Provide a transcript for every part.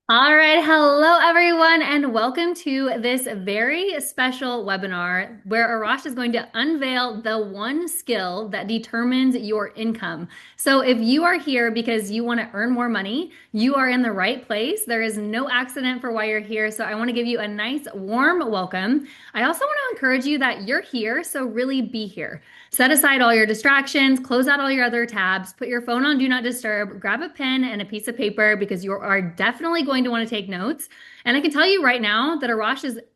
All right, hello everyone, and welcome to this very special webinar where Arash is going to unveil the one skill that determines your income. So, if you are here because you want to earn more money, you are in the right place. There is no accident for why you're here. So, I want to give you a nice, warm welcome. I also want to encourage you that you're here, so really be here. Set aside all your distractions, close out all your other tabs, put your phone on Do Not Disturb, grab a pen and a piece of paper because you are definitely going to want to take notes. And I can tell you right now that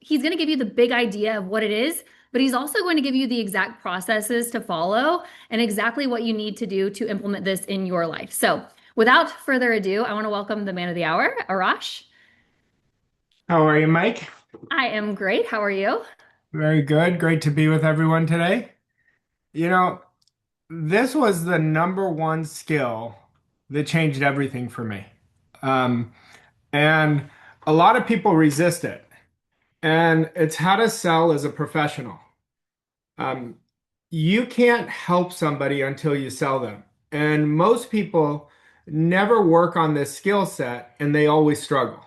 he's going to give you the big idea of what it is, but he's also going to give you the exact processes to follow and exactly what you need to do to implement this in your life. So, without further ado, I want to welcome the man of the hour, Arash. How are you, Mike? I am great. How are you? Very good. Great to be with everyone today. You know, this was the number one skill that changed everything for me. Um, and a lot of people resist it. And it's how to sell as a professional. Um, you can't help somebody until you sell them. And most people never work on this skill set and they always struggle.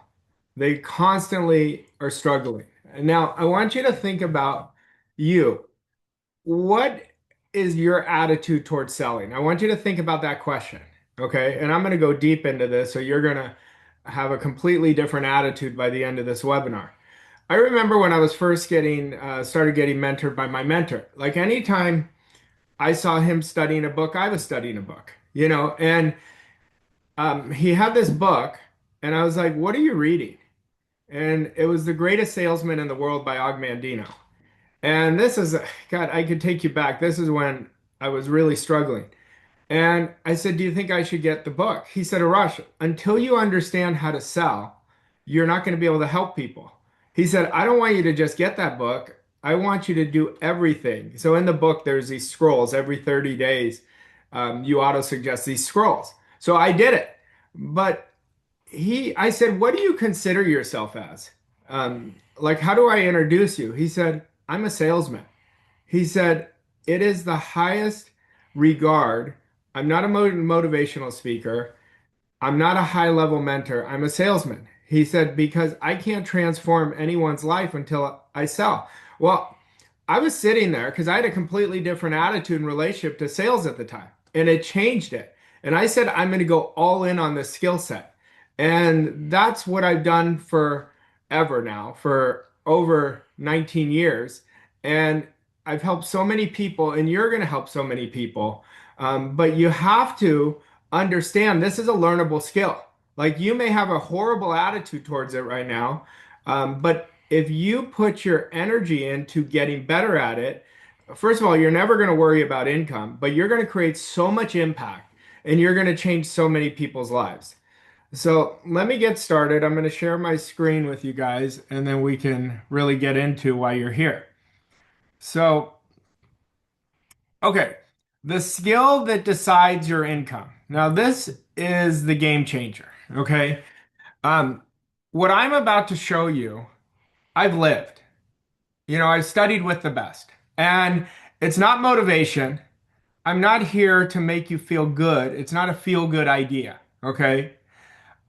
They constantly are struggling. And now I want you to think about you. What is your attitude towards selling? I want you to think about that question. Okay. And I'm going to go deep into this. So you're going to have a completely different attitude by the end of this webinar. I remember when I was first started getting mentored by my mentor. Like anytime I saw him studying a book, I was studying a book, and he had this book, and I was like, "What are you reading?" And it was The Greatest Salesman in the World by Og Mandino. And this is, God, I could take you back. This is when I was really struggling. And I said, "Do you think I should get the book?" He said, "Arash, until you understand how to sell, you're not going to be able to help people." He said, "I don't want you to just get that book. I want you to do everything." So in the book, there's these scrolls every 30 days. You auto suggest these scrolls. So I did it. But I said, "What do you consider yourself as? Like, how do I introduce you?" He said, "I'm a salesman." He said, "It is the highest regard. I'm not a motivational speaker. I'm not a high level mentor. I'm a salesman." He said, "Because I can't transform anyone's life until I sell." Well, I was sitting there because I had a completely different attitude and relationship to sales at the time, and it changed it. And I said, "I'm going to go all in on this skill set." And that's what I've done forever now, for over 19 years. And I've helped so many people, and you're going to help so many people. But you have to understand this is a learnable skill. Like you may have a horrible attitude towards it right now, but if you put your energy into getting better at it, first of all, you're never going to worry about income, but you're going to create so much impact and you're going to change so many people's lives. So let me get started. I'm going to share my screen with you guys, and then we can really get into why you're here. So, okay, the skill that decides your income. Now, this is the game changer. Okay. Um, what I'm about to show you, I've lived. I've studied with the best. And it's not motivation. I'm not here to make you feel good. It's not a feel good idea. Okay.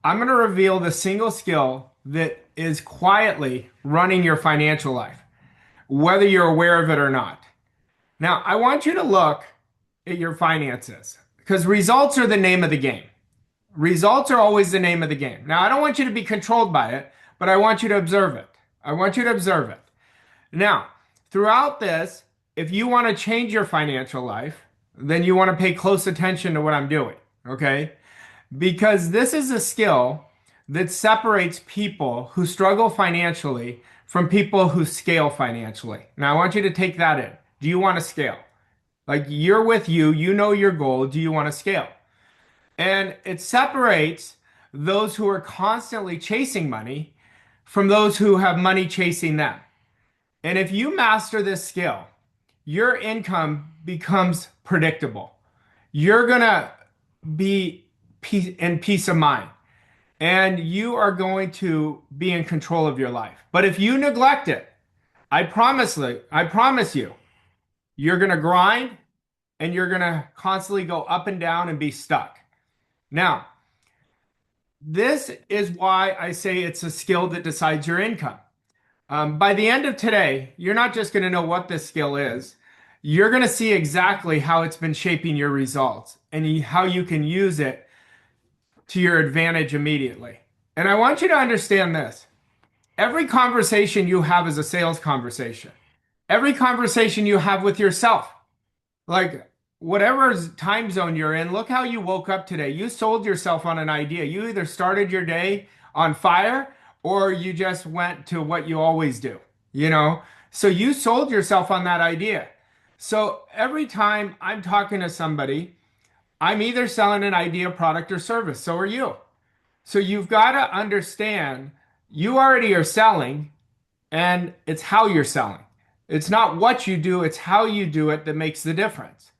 I'm going to reveal the single skill that is quietly running your financial life, whether you're aware of it or not. Now, I want you to look at your finances because results are the name of the game. Results are always the name of the game. Now, I don't want you to be controlled by it, but I want you to observe it. I want you to observe it. Now, throughout this, if you want to change your financial life, then you want to pay close attention to what I'm doing, okay? Because this is a skill that separates people who struggle financially from people who scale financially. Now, I want you to take that in. Do you want to scale? Like you're with you, you know your goal. Do you want to scale? And it separates those who are constantly chasing money from those who have money chasing them. And if you master this skill, your income becomes predictable. You're going to be in peace of mind and you are going to be in control of your life. But if you neglect it, I promise you, you're going to grind and you're going to constantly go up and down and be stuck. Now, This is why I say it's a skill that decides your income. By the end of today, you're not just going to know what this skill is, you're going to see exactly how it's been shaping your results and how you can use it to your advantage immediately. And I want you to understand this. Every conversation you have is a sales conversation. Every conversation you have with yourself, like whatever time zone you're in, look how you woke up today. You sold yourself on an idea. You either started your day on fire or you just went to what you always do, you know? So you sold yourself on that idea. So every time I'm talking to somebody, I'm either selling an idea, product, or service. So are you. So you've got to understand you already are selling, and it's how you're selling. It's not what you do, it's how you do it that makes the difference.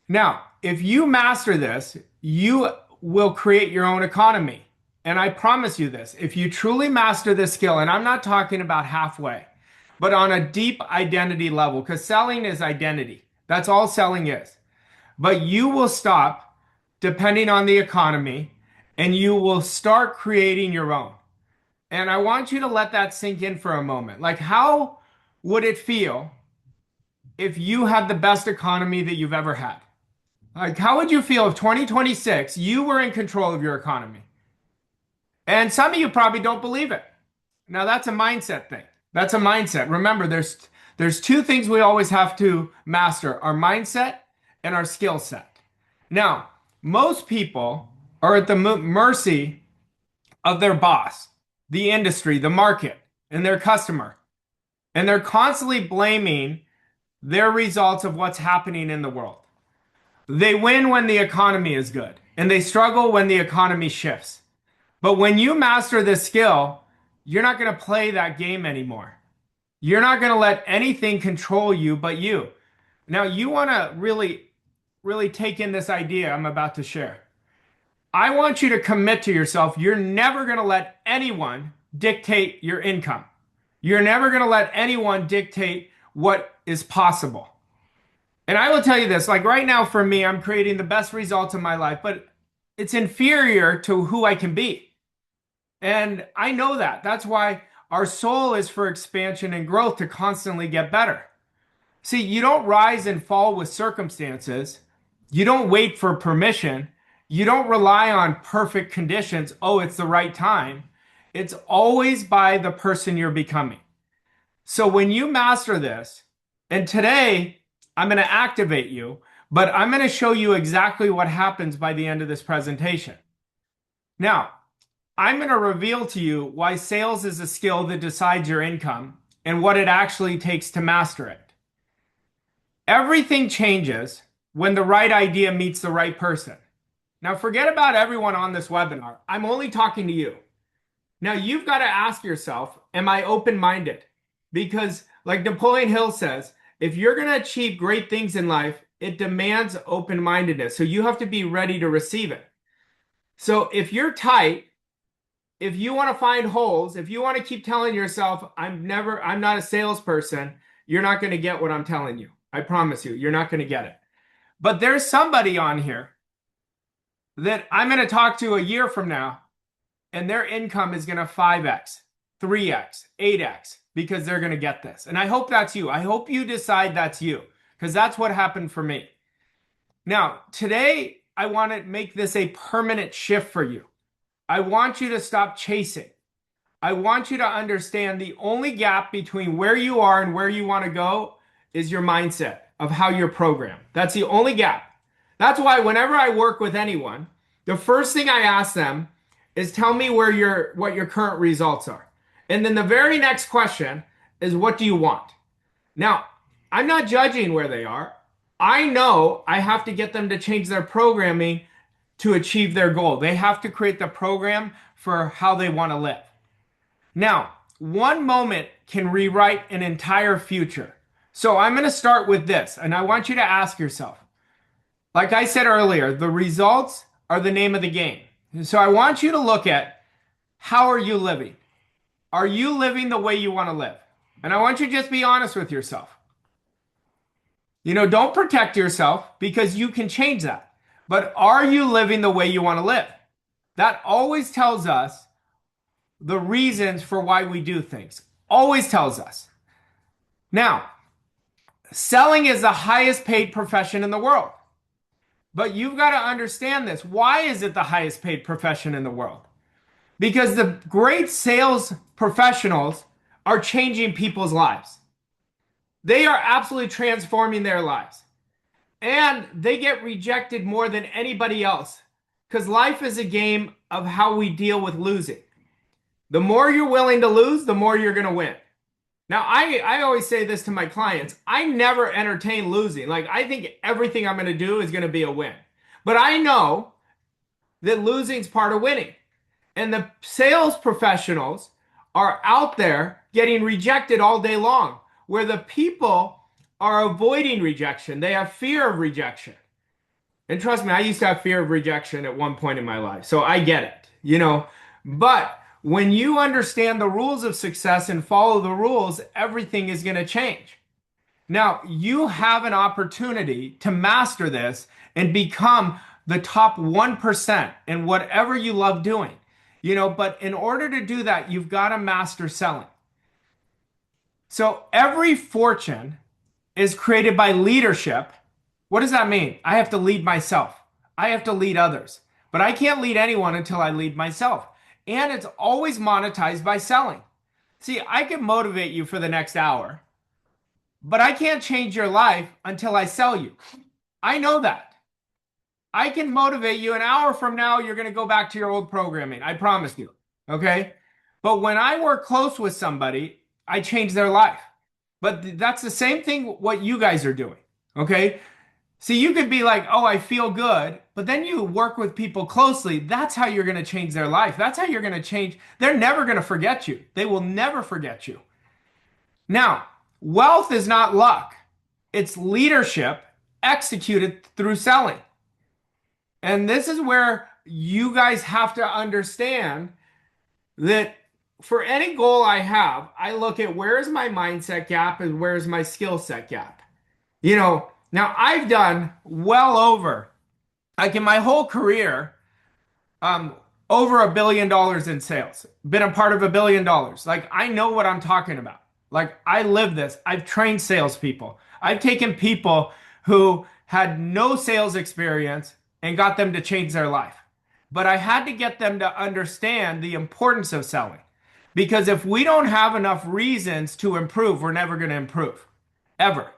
Now, if you master this, you will create your own economy. And I promise you this, if you truly master this skill, and I'm not talking about halfway, but on a deep identity level, because selling is identity. That's all selling is. But you will stop depending on the economy and you will start creating your own. And I want you to let that sink in for a moment. Like, how would it feel if you had the best economy that you've ever had? Like, how would you feel if 2026 you were in control of your economy? And some of you probably don't believe it. Now, that's a mindset thing. That's a mindset. Remember, there's two things we always have to master: our mindset and our skill set. Now, most people are at the mercy of their boss, the industry, the market, and their customer. And they're constantly blaming their results of what's happening in the world. They win when the economy is good, and they struggle when the economy shifts. But when you master this skill, you're not going to play that game anymore. You're not going to let anything control you but you. Now, you want to really take in this idea I'm about to share. I want you to commit to yourself. You're never going to let anyone dictate your income. You're never going to let anyone dictate what is possible. And I will tell you this, like right now for me, I'm creating the best results of my life, but it's inferior to who I can be. And I know that. That's why our soul is for expansion and growth, to constantly get better. See, you don't rise and fall with circumstances. You don't wait for permission. You don't rely on perfect conditions. Oh, it's the right time. It's always by the person you're becoming. So when you master this, and today I'm going to activate you, but I'm going to show you exactly what happens by the end of this presentation. Now, I'm going to reveal to you why sales is a skill that decides your income and what it actually takes to master it. Everything changes when the right idea meets the right person. Now, forget about everyone on this webinar. I'm only talking to you. Now, you've got to ask yourself, am I open-minded? Because like Napoleon Hill says, if you're going to achieve great things in life, it demands open-mindedness. So you have to be ready to receive it. So if you're tight, if you want to find holes, if you want to keep telling yourself, I'm not a salesperson, you're not going to get what I'm telling you. I promise you, you're not going to get it. But there's somebody on here that I'm going to talk to a year from now, and their income is going to 5x, 3x, 8x, because they're going to get this. And I hope that's you. I hope you decide that's you, because that's what happened for me. Now, today, I want to make this a permanent shift for you. I want you to stop chasing. I want you to understand the only gap between where you are and where you want to go is your mindset of how you're programmed. That's the only gap. That's why whenever I work with anyone, the first thing I ask them is tell me what your current results are. And then the very next question is, what do you want? Now, I'm not judging where they are. I know I have to get them to change their programming to achieve their goal. They have to create the program for how they want to live. Now, one moment can rewrite an entire future. So I'm going to start with this, and I want you to ask yourself, like I said earlier, the results are the name of the game. And so I want you to look at, how are you living? Are you living the way you want to live? And I want you to just be honest with yourself. You know, don't protect yourself, because you can change that. But are you living the way you want to live? That always tells us the reasons for why we do things. Always tells us. Now, selling is the highest paid profession in the world. But you've got to understand this. Why is it the highest paid profession in the world? Because the great sales professionals are changing people's lives. They are absolutely transforming their lives. And they get rejected more than anybody else because life is a game of how we deal with losing. The more you're willing to lose, the more you're going to win. Now, I always say this to my clients. I never entertain losing. Like, I think everything I'm going to do is going to be a win. But I know that losing is part of winning. And the sales professionals are out there getting rejected all day long, where the people are avoiding rejection. They have fear of rejection. And trust me, I used to have fear of rejection at one point in my life. So I get it. But when you understand the rules of success and follow the rules, everything is going to change. Now, you have an opportunity to master this and become the top 1% in whatever you love doing. But in order to do that, you've got to master selling. So every fortune is created by leadership. What does that mean? I have to lead myself. I have to lead others. But I can't lead anyone until I lead myself. And it's always monetized by selling. See, I can motivate you for the next hour, but I can't change your life until I sell you. I know that. I can motivate you an hour from now, you're going to go back to your old programming. I promise you. Okay? But when I work close with somebody, I change their life. But that's the same thing what you guys are doing. Okay? See, you could be like, oh, I feel good, but then you work with people closely. That's how you're going to change their life. That's how you're going to change. They're never going to forget you. They will never forget you. Now, wealth is not luck. It's leadership executed through selling. And this is where you guys have to understand that for any goal I have, I look at where is my mindset gap and where is my skill set gap. Now I've done well over, like in my whole career, over $1 billion in sales. Been a part of $1 billion. Like I know what I'm talking about. Like I live this. I've trained salespeople. I've taken people who had no sales experience and got them to change their life. But I had to get them to understand the importance of selling. Because if we don't have enough reasons to improve, we're never going to improve. Ever.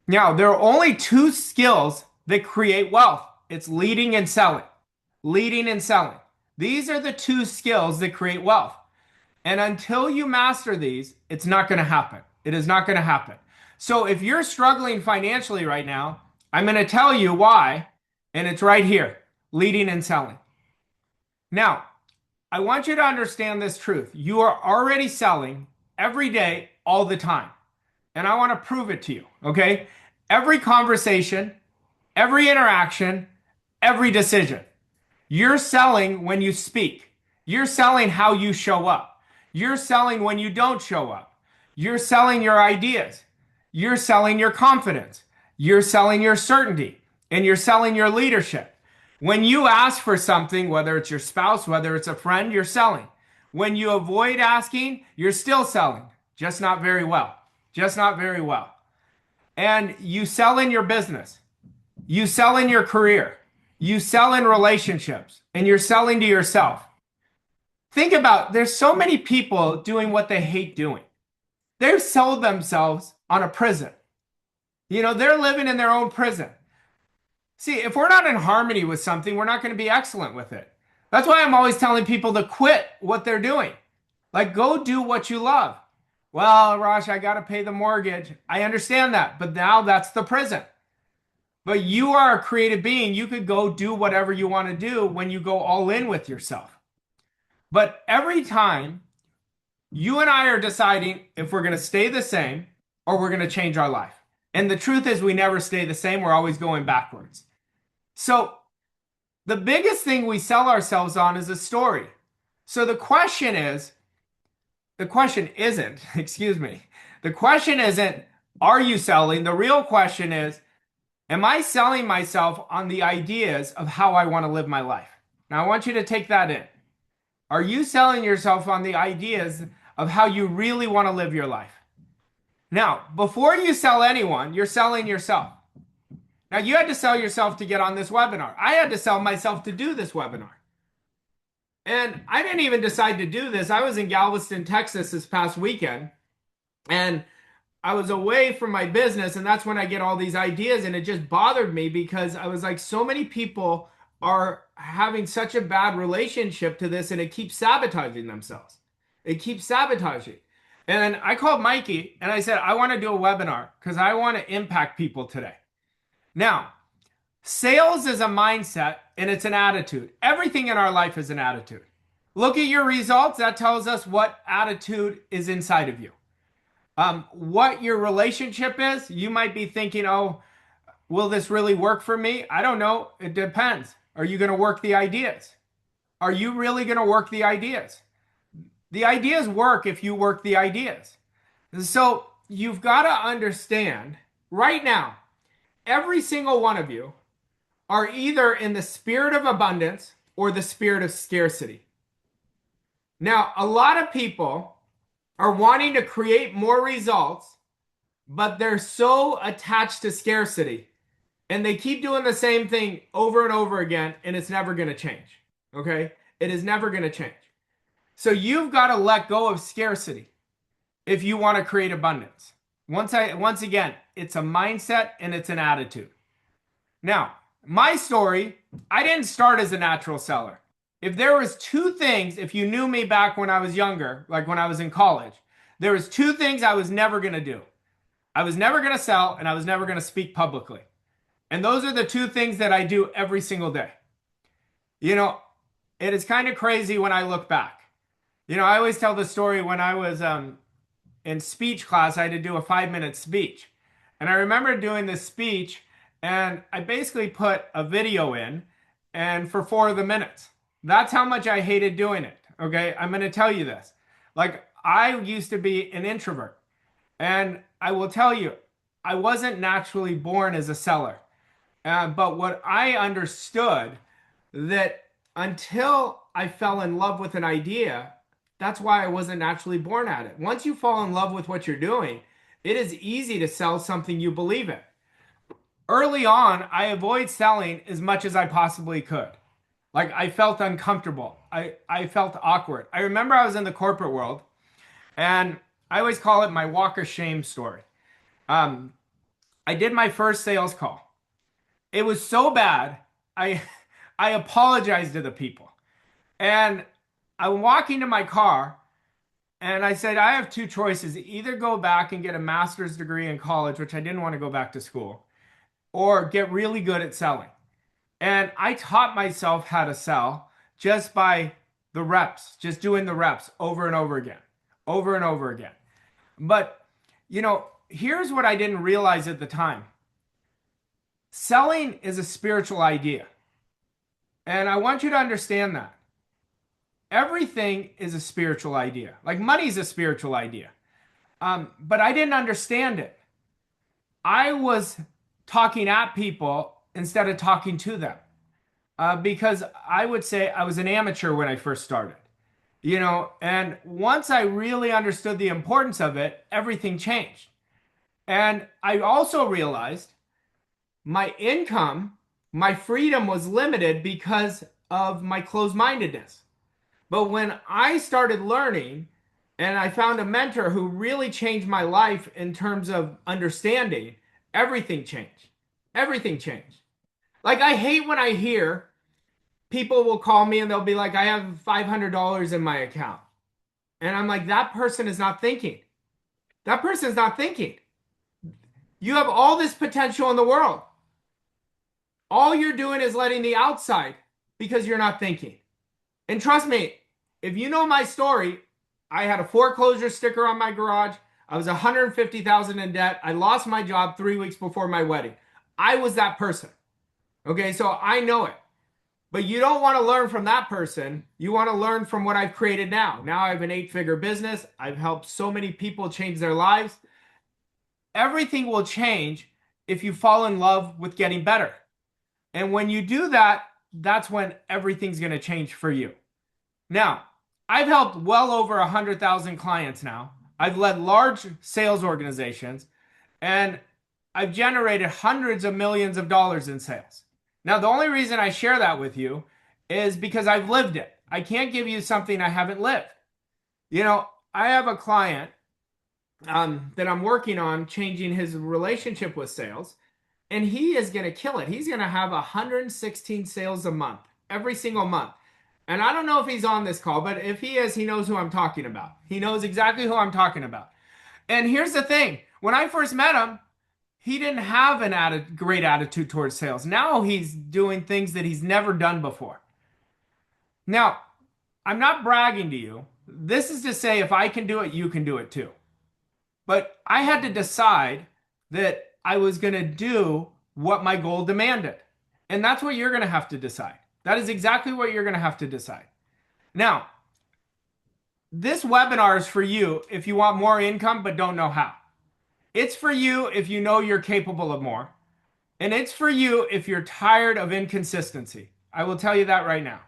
Now, there are only two skills that create wealth. It's leading and selling. Leading and selling. These are the two skills that create wealth. And until you master these, it's not going to happen. It is not going to happen. So if you're struggling financially right now, I'm going to tell you why, and it's right here, leading and selling. Now, I want you to understand this truth. You are already selling every day, all the time. And I want to prove it to you, okay? Every conversation, every interaction, every decision. You're selling when you speak. You're selling how you show up. You're selling when you don't show up. You're selling your ideas. You're selling your confidence. You're selling your certainty. And you're selling your leadership. When you ask for something, whether it's your spouse, whether it's a friend, you're selling. When you avoid asking, you're still selling. Just not very well. Just not very well. And you sell in your business. You sell in your career. You sell in relationships. And you're selling to yourself. Think about, there's so many people doing what they hate doing. They've sold themselves on a prison. They're living in their own prison. See, if we're not in harmony with something, we're not going to be excellent with it. That's why I'm always telling people to quit what they're doing. Like, go do what you love. Well, Arash, I got to pay the mortgage. I understand that, but now that's the prison. But you are a creative being. You could go do whatever you want to do when you go all in with yourself. But every time you and I are deciding if we're going to stay the same or we're going to change our life. And the truth is we never stay the same. We're always going backwards. So the biggest thing we sell ourselves on is a story. So the question isn't, are you selling? The real question is, am I selling myself on the ideas of how I want to live my life? Now I want you to take that in. Are you selling yourself on the ideas of how you really want to live your life? Now, before you sell anyone, you're selling yourself. Now, you had to sell yourself to get on this webinar. I had to sell myself to do this webinar. And I didn't even decide to do this. I was in Galveston, Texas this past weekend, and I was away from my business, and that's when I get all these ideas. And it just bothered me because I was like, so many people are having such a bad relationship to this, and it keeps sabotaging themselves. It keeps sabotaging. And I called Mikey and I said, I want to do a webinar because I want to impact people today. Now, sales is a mindset and it's an attitude. Everything in our life is an attitude. Look at your results. That tells us what attitude is inside of you. What your relationship is, you might be thinking, oh, will this really work for me? I don't know. It depends. Are you going to work the ideas? Are you really going to work the ideas? The ideas work if you work the ideas. So you've got to understand right now, every single one of you are either in the spirit of abundance or the spirit of scarcity. Now, a lot of people are wanting to create more results, but they're so attached to scarcity and they keep doing the same thing over and over again, and it's never going to change. Okay? It is never going to change. So you've got to let go of scarcity if you want to create abundance. Once again, it's a mindset and it's an attitude. Now, my story, I didn't start as a natural seller. If there was two things, if you knew me back when I was younger, like when I was in college, there was two things I was never going to do. I was never going to sell and I was never going to speak publicly. And those are the two things that I do every single day. You know, it is kind of crazy when I look back. You know, I always tell the story when I was in speech class, I had to do a 5-minute speech. And I remember doing this speech and I basically put a video in and for 4 of the minutes. That's how much I hated doing it. Okay. I'm going to tell you this. Like, I used to be an introvert and I will tell you, I wasn't naturally born as a seller. But what I understood that until I fell in love with an idea, that's why I wasn't naturally born at it. Once you fall in love with what you're doing, it is easy to sell something you believe in. Early on, I avoid selling as much as I possibly could. Like, I felt uncomfortable. I felt awkward. I remember I was in the corporate world and I always call it my walk of shame story. I did my first sales call. It was so bad. I I apologized to the people. And I'm walking to my car and I said, I have two choices. Either go back and get a master's degree in college, which I didn't want to go back to school, or get really good at selling. And I taught myself how to sell just by the reps, just doing the reps over and over again, over and over again. But, you know, here's what I didn't realize at the time. Selling is a spiritual idea. And I want you to understand that. Everything is a spiritual idea. Like, money is a spiritual idea. But I didn't understand it. I was talking at people instead of talking to them. Because I would say I was an amateur when I first started. You know, and once I really understood the importance of it, everything changed. And I also realized my income, my freedom was limited because of my closed-mindedness. But when I started learning and I found a mentor who really changed my life in terms of understanding, everything changed. Everything changed. Like, I hate when I hear people will call me and they'll be like, I have $500 in my account. And I'm like, that person is not thinking. That person is not thinking. You have all this potential in the world. All you're doing is letting the outside because you're not thinking. And trust me, if you know my story, I had a foreclosure sticker on my garage. I was $150,000 in debt. I lost my job 3 weeks before my wedding. I was that person. Okay, so I know it. But you don't want to learn from that person. You want to learn from what I've created now. Now I have an 8-figure business. I've helped so many people change their lives. Everything will change if you fall in love with getting better. And when you do that, that's when everything's going to change for you. Now, I've helped well over 100,000 clients now. I've led large sales organizations and I've generated hundreds of millions of dollars in sales. Now, the only reason I share that with you is because I've lived it. I can't give you something I haven't lived. I have a client that I'm working on changing his relationship with sales, and he is going to kill it. He's going to have 116 sales a month, every single month. And I don't know if he's on this call, but if he is, he knows who I'm talking about. He knows exactly who I'm talking about. And here's the thing. When I first met him, he didn't have great attitude towards sales. Now he's doing things that he's never done before. Now, I'm not bragging to you. This is to say, if I can do it, you can do it too. But I had to decide that I was going to do what my goal demanded. And that's what you're going to have to decide. That is exactly what you're going to have to decide. Now, this webinar is for you if you want more income but don't know how. It's for you if you know you're capable of more. And it's for you if you're tired of inconsistency. I will tell you that right now.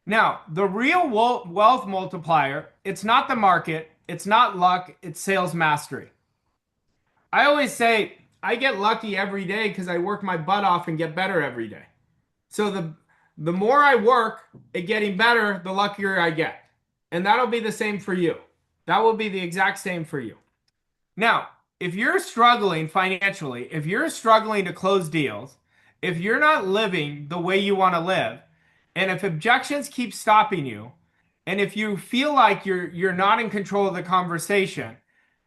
Now, the real wealth multiplier, it's not the market, it's not luck, it's sales mastery. I always say I get lucky every day because I work my butt off and get better every day. So the more I work at getting better, the luckier I get. And that'll be the same for you. That will be the exact same for you. Now, if you're struggling financially, if you're struggling to close deals, if you're not living the way you want to live, and if objections keep stopping you, and if you feel like you're not in control of the conversation,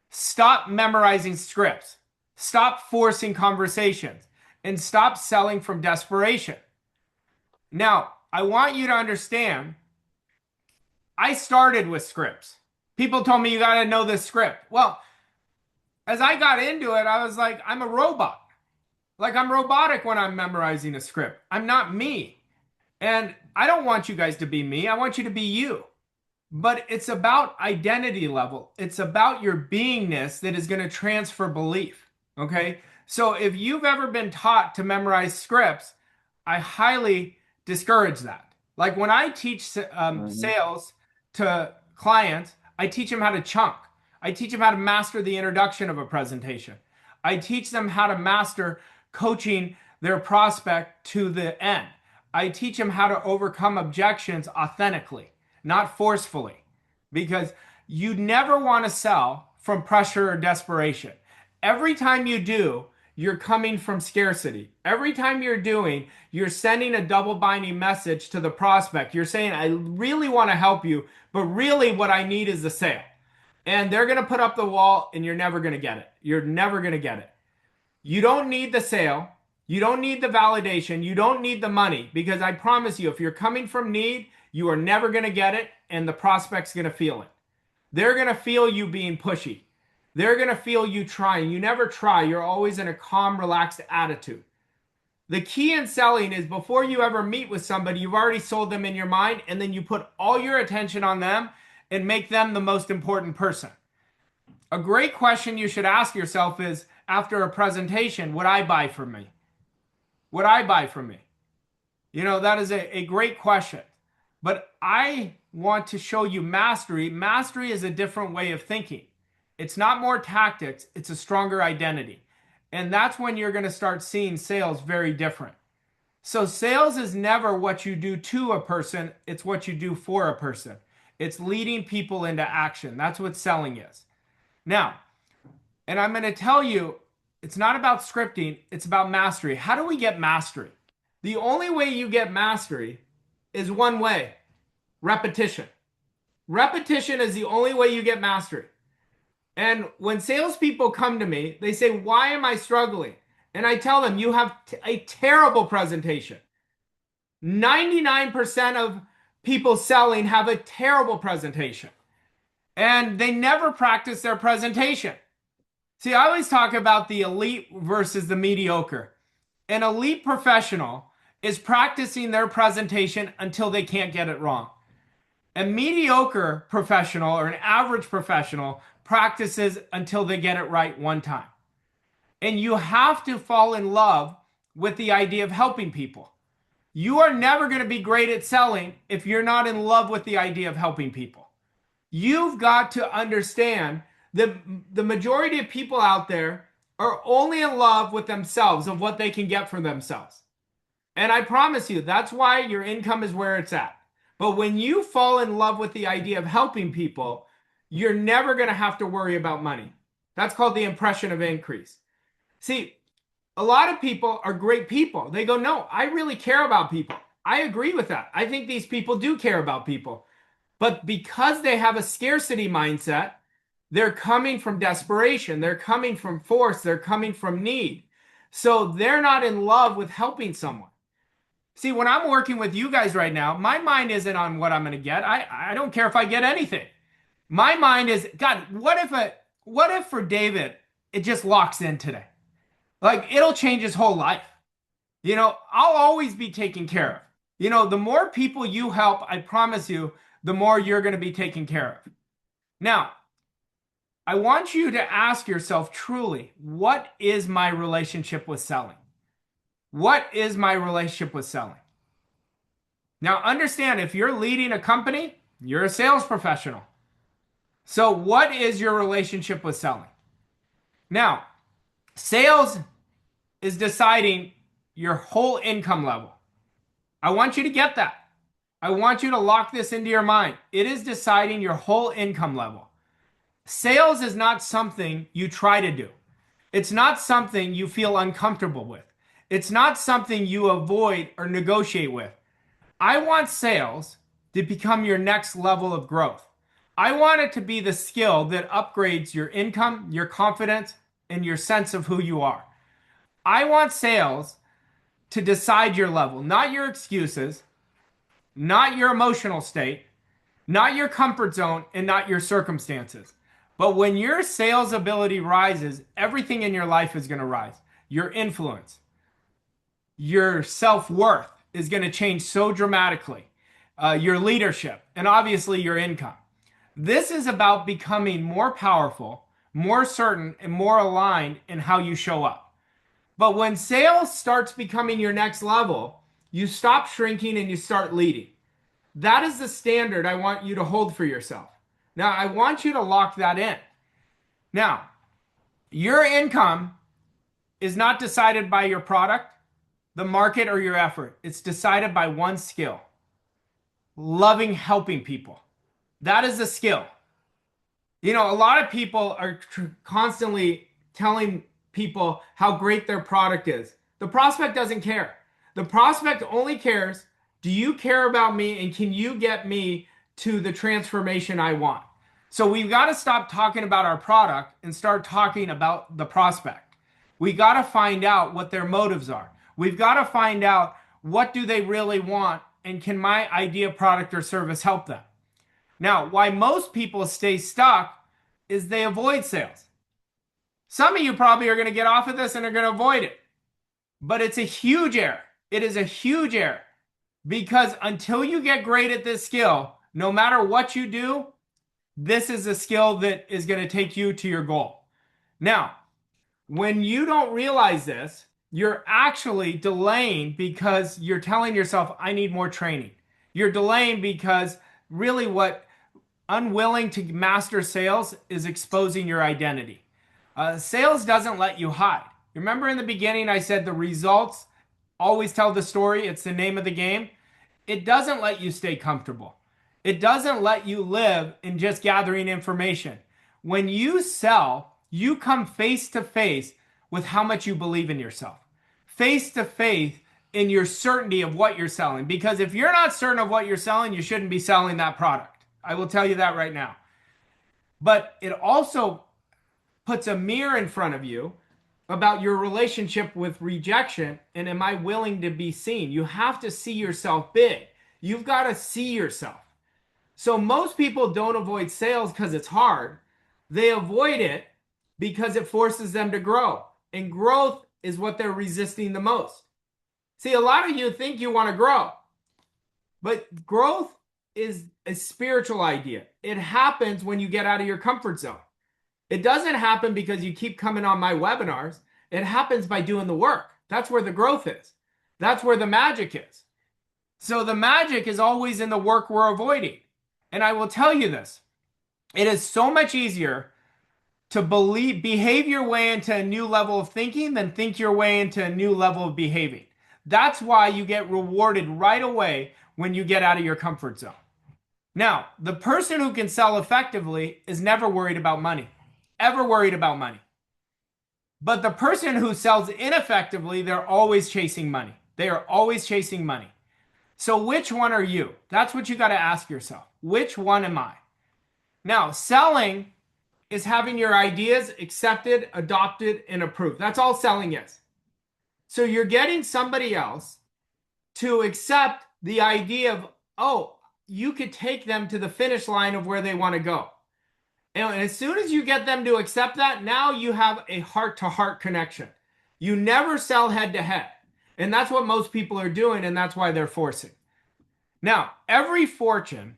stop memorizing scripts. Stop forcing conversations and stop selling from desperation. Now, I want you to understand, I started with scripts. People told me you got to know this script. Well, as I got into it, I was like, I'm a robot. Like I'm robotic when I'm memorizing a script. I'm not me. And I don't want you guys to be me. I want you to be you. But it's about identity level. It's about your beingness that is going to transfer belief. Okay. So if you've ever been taught to memorize scripts, I highly discourage that. Like when I teach sales to clients, I teach them how to chunk. I teach them how to master the introduction of a presentation. I teach them how to master coaching their prospect to the end. I teach them how to overcome objections authentically, not forcefully, because you never want to sell from pressure or desperation. Every time you do, you're coming from scarcity. Every time you're sending a double binding message to the prospect. You're saying, I really want to help you, but really what I need is the sale. And they're going to put up the wall and you're never going to get it. You're never going to get it. You don't need the sale. You don't need the validation. You don't need the money, because I promise you, if you're coming from need, you are never going to get it, and the prospect's going to feel it. They're going to feel you being pushy. They're going to feel you trying. You never try. You're always in a calm, relaxed attitude. The key in selling is before you ever meet with somebody, you've already sold them in your mind, and then you put all your attention on them and make them the most important person. A great question you should ask yourself is, after a presentation, would I buy from me? Would I buy from me? That is a great question. But I want to show you mastery. Mastery is a different way of thinking. It's not more tactics, it's a stronger identity. And that's when you're going to start seeing sales very different. So sales is never what you do to a person, it's what you do for a person. It's leading people into action. That's what selling is. Now, and I'm going to tell you, it's not about scripting, it's about mastery. How do we get mastery? The only way you get mastery is one way: repetition. Repetition is the only way you get mastery. And when salespeople come to me, they say, why am I struggling? And I tell them, you have a terrible presentation. 99% of people selling have a terrible presentation. And they never practice their presentation. See, I always talk about the elite versus the mediocre. An elite professional is practicing their presentation until they can't get it wrong. A mediocre professional or an average professional practices until they get it right one time. And you have to fall in love with the idea of helping people. You are never going to be great at selling if you're not in love with the idea of helping people. You've got to understand that the majority of people out there are only in love with themselves, of what they can get for themselves. And I promise you, that's why your income is where it's at. But when you fall in love with the idea of helping people, you're never going to have to worry about money. That's called the impression of increase. See, a lot of people are great people. They go, no, I really care about people. I agree with that. I think these people do care about people. But because they have a scarcity mindset, they're coming from desperation. They're coming from force. They're coming from need. So they're not in love with helping someone. See, when I'm working with you guys right now, my mind isn't on what I'm going to get. I don't care if I get anything. My mind is, God, what if for David, it just locks in today? Like, it'll change his whole life. I'll always be taken care of. The more people you help, I promise you, the more you're going to be taken care of. Now, I want you to ask yourself truly, what is my relationship with selling? What is my relationship with selling? Now, understand, if you're leading a company, you're a sales professional. So what is your relationship with selling? Now, sales is deciding your whole income level. I want you to get that. I want you to lock this into your mind. It is deciding your whole income level. Sales is not something you try to do. It's not something you feel uncomfortable with. It's not something you avoid or negotiate with. I want sales to become your next level of growth. I want it to be the skill that upgrades your income, your confidence, and your sense of who you are. I want sales to decide your level, not your excuses, not your emotional state, not your comfort zone, and not your circumstances. But when your sales ability rises, everything in your life is going to rise. Your influence, your self-worth is going to change so dramatically. Your leadership, and obviously your income. This is about becoming more powerful, more certain, and more aligned in how you show up. But when sales starts becoming your next level, you stop shrinking and you start leading. That is the standard I want you to hold for yourself. Now, I want you to lock that in. Now, your income is not decided by your product, the market, or your effort. It's decided by one skill: loving helping people. That is the skill. A lot of people are constantly telling people how great their product is. The prospect doesn't care. The prospect only cares, do you care about me, and can you get me to the transformation I want? So we've got to stop talking about our product and start talking about the prospect. We got to find out what their motives are. We've got to find out, what do they really want, and can my idea, product, or service help them? Now, why most people stay stuck is they avoid sales. Some of you probably are going to get off of this and are going to avoid it. But it's a huge error. It is a huge error. Because until you get great at this skill, no matter what you do, this is a skill that is going to take you to your goal. Now, when you don't realize this, you're actually delaying because you're telling yourself, I need more training. You're delaying because really what unwilling to master sales is exposing your identity. Sales doesn't let you hide. Remember in the beginning, I said the results always tell the story. It's the name of the game. It doesn't let you stay comfortable. It doesn't let you live in just gathering information. When you sell, you come face to face with how much you believe in yourself. Face to face in your certainty of what you're selling. Because if you're not certain of what you're selling, you shouldn't be selling that product. I will tell you that right now. But it also puts a mirror in front of you about your relationship with rejection, and am I willing to be seen? You have to see yourself big. You've got to see yourself. So most people don't avoid sales because it's hard. They avoid it because it forces them to grow. And growth is what they're resisting the most. See, a lot of you think you want to grow, but growth is a spiritual idea. It happens when you get out of your comfort zone. It doesn't happen because you keep coming on my webinars. It happens by doing the work. That's where the growth is. That's where the magic is. So the magic is always in the work we're avoiding. And I will tell you this, it is so much easier to behave your way into a new level of thinking than think your way into a new level of behaving. That's why you get rewarded right away when you get out of your comfort zone. Now, the person who can sell effectively is never worried about money, ever worried about money. But the person who sells ineffectively, they're always chasing money. They are always chasing money. So which one are you? That's what you got to ask yourself. Which one am I? Now, selling is having your ideas accepted, adopted, and approved. That's all selling is. So you're getting somebody else to accept the idea of, oh, you could take them to the finish line of where they want to go. And as soon as you get them to accept that, now you have a heart-to-heart connection. You never sell head-to-head. And that's what most people are doing, and that's why they're forcing. Now, every fortune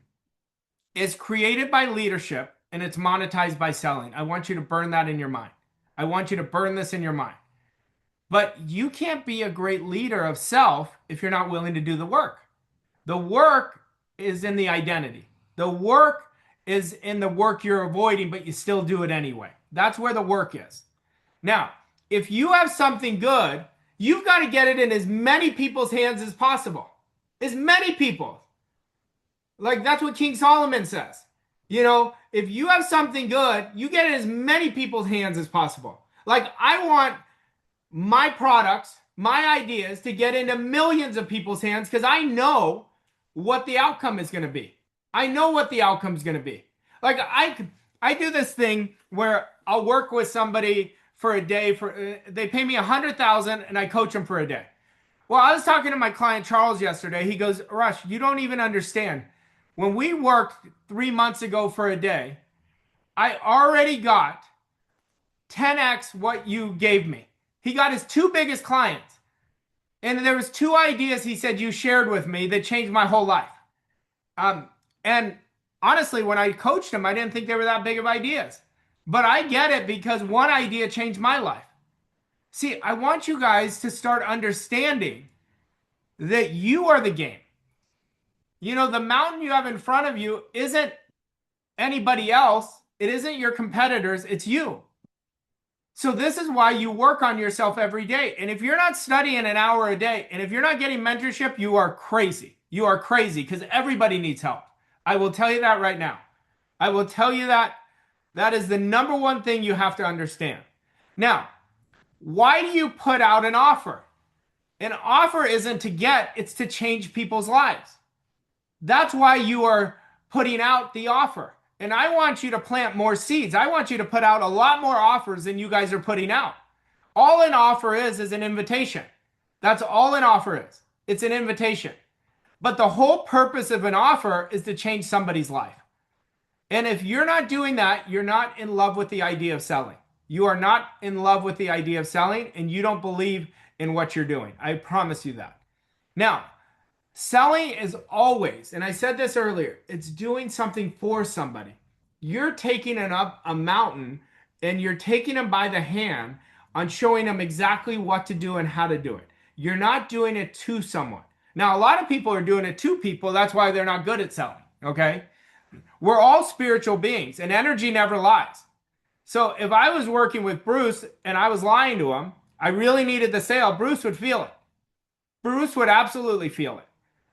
is created by leadership, and it's monetized by selling. I want you to burn that in your mind. I want you to burn this in your mind. But you can't be a great leader of self if you're not willing to do the work. The work is in the identity. The work is in the work you're avoiding, but you still do it anyway. That's where the work is. Now, if you have something good, you've got to get it in as many people's hands as possible. As many people. Like that's what King Solomon says. You know, if you have something good, you get it in as many people's hands as possible. Like I want my products, my ideas to get into millions of people's hands because I know what the outcome is going to be. I know what the outcome is going to be. Like I do this thing where I'll work with somebody for a day they pay me $100,000 and I coach them for a day. Well, I was talking to my client Charles yesterday. He goes, Rush, you don't even understand. When we worked 3 months ago for a day, I already got 10x what you gave me. He got his two biggest clients. And there was two ideas he said you shared with me that changed my whole life. And honestly, when I coached him, I didn't think they were that big of ideas. But I get it because one idea changed my life. See, I want you guys to start understanding that you are the game. You know, the mountain you have in front of you isn't anybody else. It isn't your competitors. It's you. So this is why you work on yourself every day. And if you're not studying an hour a day, and if you're not getting mentorship, you are crazy. You are crazy because everybody needs help. I will tell you that right now. I will tell you that that is the number one thing you have to understand. Now, why do you put out an offer? An offer isn't to get, it's to change people's lives. That's why you are putting out the offer. And I want you to plant more seeds. I want you to put out a lot more offers than you guys are putting out. All an offer is an invitation. That's all an offer is. It's an invitation. But the whole purpose of an offer is to change somebody's life. And if you're not doing that, you're not in love with the idea of selling. You are not in love with the idea of selling, and you don't believe in what you're doing. I promise you that. Now, selling is always, and I said this earlier, it's doing something for somebody. You're taking up a mountain and you're taking them by the hand on showing them exactly what to do and how to do it. You're not doing it to someone. Now, a lot of people are doing it to people. That's why they're not good at selling. Okay. We're all spiritual beings and energy never lies. So if I was working with Bruce and I was lying to him, I really needed the sale, Bruce would feel it. Bruce would absolutely feel it.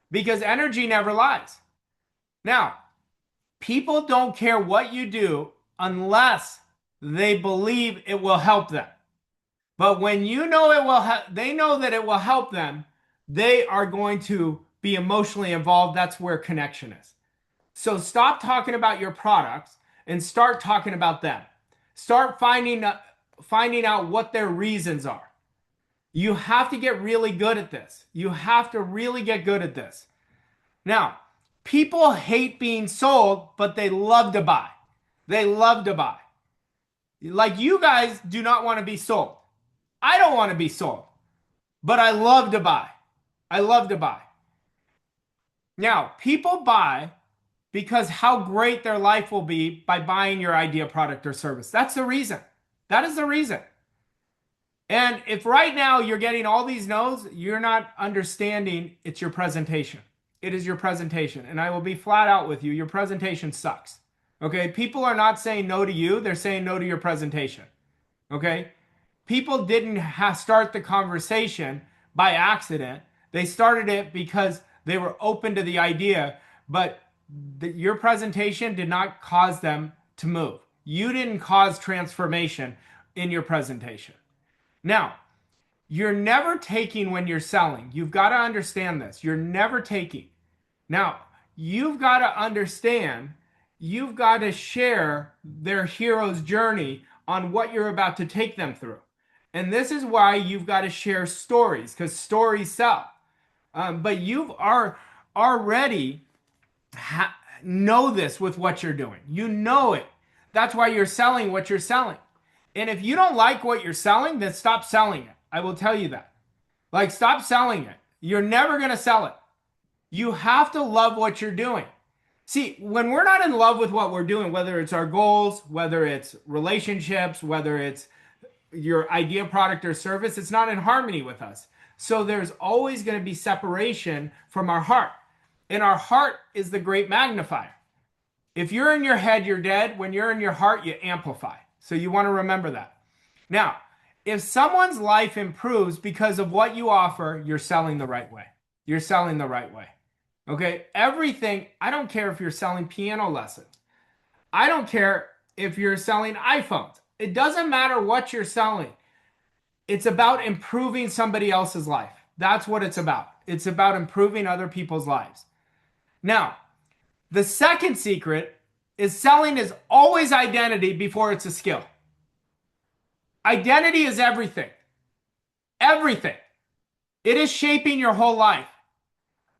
Because energy never lies. Now, people don't care what you do unless they believe it will help them. But when you know it will they know that it will help them, they are going to be emotionally involved. That's where connection is. So stop talking about your products and start talking about them. Start finding out what their reasons are. You have to get really good at this. You have to really get good at this. Now, people hate being sold, but they love to buy. They love to buy. Like you guys do not want to be sold. I don't want to be sold, but I love to buy. I love to buy. Now, people buy because how great their life will be by buying your idea, product, or service. That's the reason. That is the reason. And if right now you're getting all these no's, you're not understanding it's your presentation. it is your presentation. And I will be flat out with you. Your presentation sucks. Okay. People are not saying no to you. They're saying no to your presentation. Okay. People didn't start the conversation by accident. They started it because they were open to the idea, but your presentation did not cause them to move. You didn't cause transformation in your presentation. Now, you're never taking when you're selling. You've got to understand this. You're never taking. Now, you've got to understand, you've got to share their hero's journey on what you're about to take them through. And this is why you've got to share stories, because stories sell. But you've already know this with what you're doing. You know it. That's why you're selling what you're selling. And if you don't like what you're selling, then stop selling it. I will tell you that. Like, stop selling it. You're never going to sell it. You have to love what you're doing. See, when we're not in love with what we're doing, whether it's our goals, whether it's relationships, whether it's your idea, product, or service, it's not in harmony with us. So there's always going to be separation from our heart. And our heart is the great magnifier. If you're in your head, you're dead. When you're in your heart, you amplify. So you want to remember that. Now, if someone's life improves because of what you offer, you're selling the right way. You're selling the right way. Okay? Everything, I don't care if you're selling piano lessons. I don't care if you're selling iPhones. It doesn't matter what you're selling. It's about improving somebody else's life. That's what it's about. It's about improving other people's lives. Now, the second secret is selling is always identity before it's a skill. Identity is everything. Everything. It is shaping your whole life.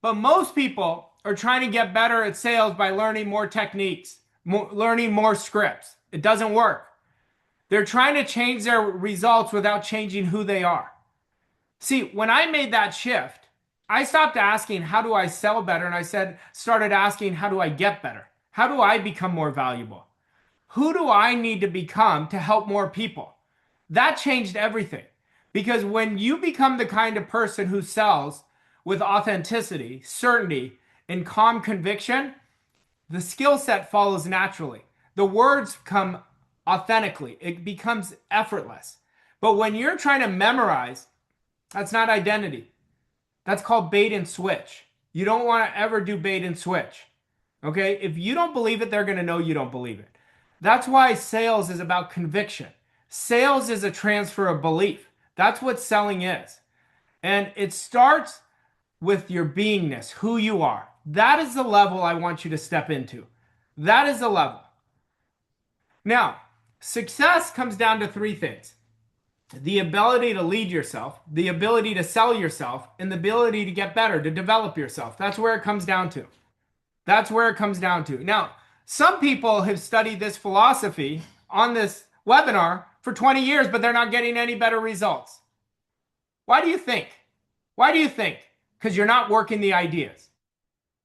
But most people are trying to get better at sales by learning more techniques, learning more scripts. It doesn't work. They're trying to change their results without changing who they are. See, when I made that shift, I stopped asking, how do I sell better? And I started asking, how do I get better? How do I become more valuable? Who do I need to become to help more people? That changed everything. Because when you become the kind of person who sells with authenticity, certainty, and calm conviction, the skill set follows naturally. The words come authentically. It becomes effortless. But when you're trying to memorize, that's not identity. That's called bait and switch. You don't want to ever do bait and switch. Okay? If you don't believe it, they're going to know you don't believe it. That's why sales is about conviction. Sales is a transfer of belief. That's what selling is. And it starts with your beingness, who you are. That is the level I want you to step into. That is the level. Now, success comes down to three things: the ability to lead yourself, the ability to sell yourself, and the ability to get better, to develop yourself. That's where it comes down to. That's where it comes down to. Now, some people have studied this philosophy on this webinar for 20 years, but they're not getting any better results. Why do you think? Why do you think? Because you're not working the ideas.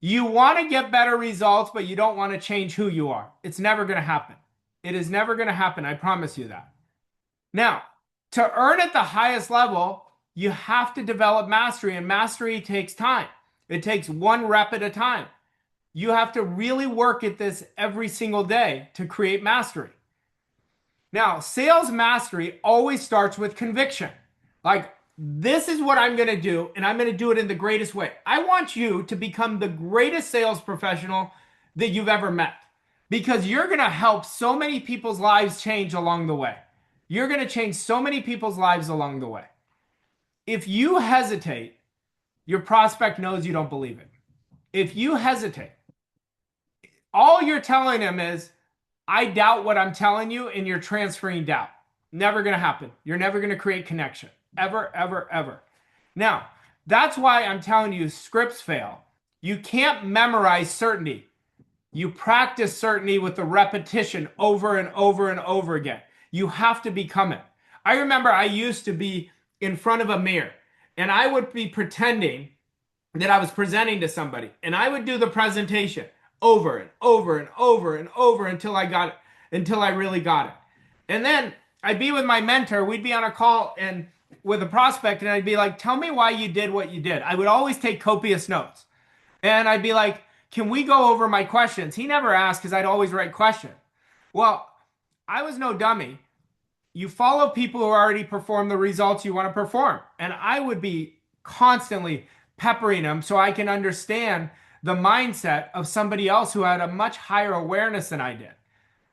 You want to get better results, but you don't want to change who you are. It's never going to happen. It is never going to happen. I promise you that. Now, to earn at the highest level, you have to develop mastery, and mastery takes time. It takes one rep at a time. You have to really work at this every single day to create mastery. Now, sales mastery always starts with conviction. Like, this is what I'm going to do, and I'm going to do it in the greatest way. I want you to become the greatest sales professional that you've ever met, because you're going to help so many people's lives change along the way. You're going to change so many people's lives along the way. If you hesitate, your prospect knows you don't believe it. If you hesitate, all you're telling them is, I doubt what I'm telling you, and you're transferring doubt. Never going to happen. You're never going to create connection. Ever, ever, ever. Now, that's why I'm telling you scripts fail. You can't memorize certainty. You practice certainty with the repetition over and over and over again. You have to become it. I remember I used to be in front of a mirror, and I would be pretending that I was presenting to somebody, and I would do the presentation over and over and over and over until I got it, until I really got it. And then I'd be with my mentor. We'd be on a call and with a prospect, and I'd be like, tell me why you did what you did. I would always take copious notes. And I'd be like, can we go over my questions? He never asked because I'd always write questions. Well, I was no dummy. You follow people who already perform the results you want to perform. And I would be constantly peppering them so I can understand the mindset of somebody else who had a much higher awareness than I did.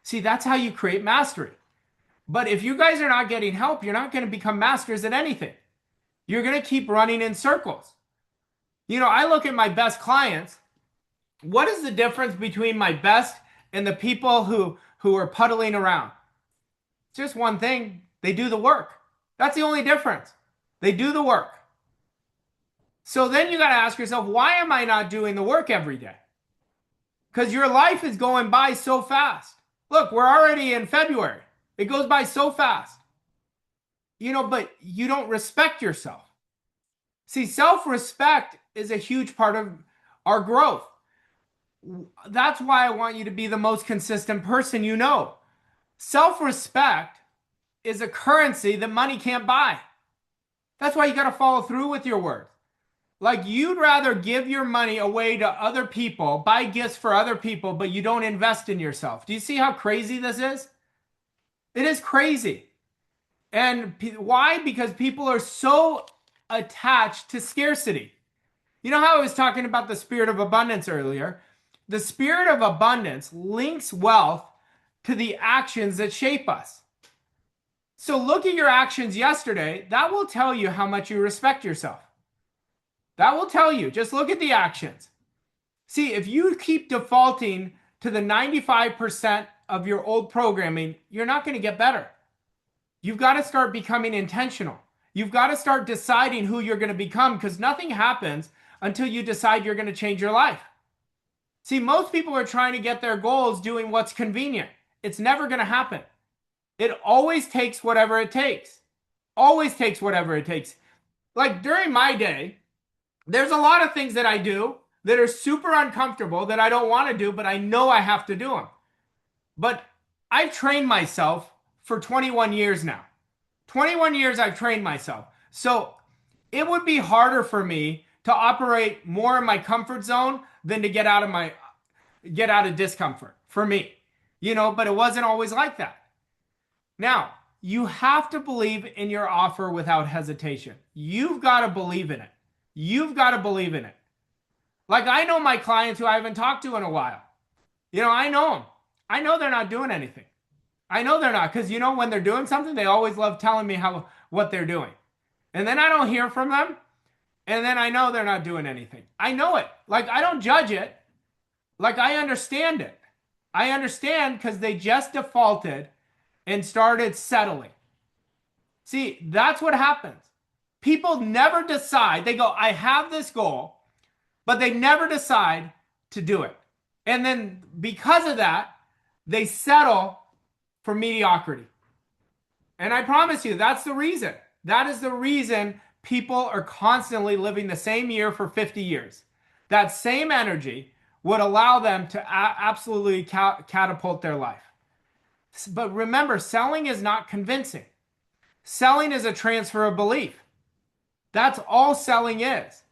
See, that's how you create mastery. But if you guys are not getting help, you're not going to become masters at anything. You're going to keep running in circles. I look at my best clients. What is the difference between my best and the people who are puddling around? Just one thing. They do the work. That's the only difference. They do the work. So then you got to ask yourself, why am I not doing the work every day? Because your life is going by so fast. Look, we're already in February. It goes by so fast. But you don't respect yourself. See, self-respect is a huge part of our growth. That's why I want you to be the most consistent person you know. Self-respect is a currency that money can't buy. That's why you got to follow through with your words. Like you'd rather give your money away to other people, buy gifts for other people, but you don't invest in yourself. Do you see how crazy this is? It is crazy. And why? Because people are so attached to scarcity. You know how I was talking about the spirit of abundance earlier? The spirit of abundance links wealth to the actions that shape us. So look at your actions yesterday. That will tell you how much you respect yourself. That will tell you. Just look at the actions. See, if you keep defaulting to the 95% of your old programming, you're not going to get better. You've got to start becoming intentional. You've got to start deciding who you're going to become because nothing happens until you decide you're going to change your life. See, most people are trying to get their goals doing what's convenient. It's never going to happen. It always takes whatever it takes. Always takes whatever it takes. Like during my day, there's a lot of things that I do that are super uncomfortable that I don't want to do, but I know I have to do them. But I've trained myself for 21 years now. 21 years I've trained myself. So it would be harder for me to operate more in my comfort zone than to get out of discomfort for me. But it wasn't always like that. Now, you have to believe in your offer without hesitation. You've got to believe in it. You've got to believe in it. Like I know my clients who I haven't talked to in a while. I know them. I know they're not doing anything. I know they're not because when they're doing something, they always love telling me what they're doing. And then I don't hear from them. And then I know they're not doing anything. I know it. Like I don't judge it. Like I understand it. I understand because they just defaulted and started settling. See, that's what happens. People never decide. They go, I have this goal, but they never decide to do it. And then because of that, they settle for mediocrity. And I promise you, that's the reason. That is the reason people are constantly living the same year for 50 years. That same energy would allow them to absolutely catapult their life. But remember, selling is not convincing. Selling is a transfer of belief. That's all selling is.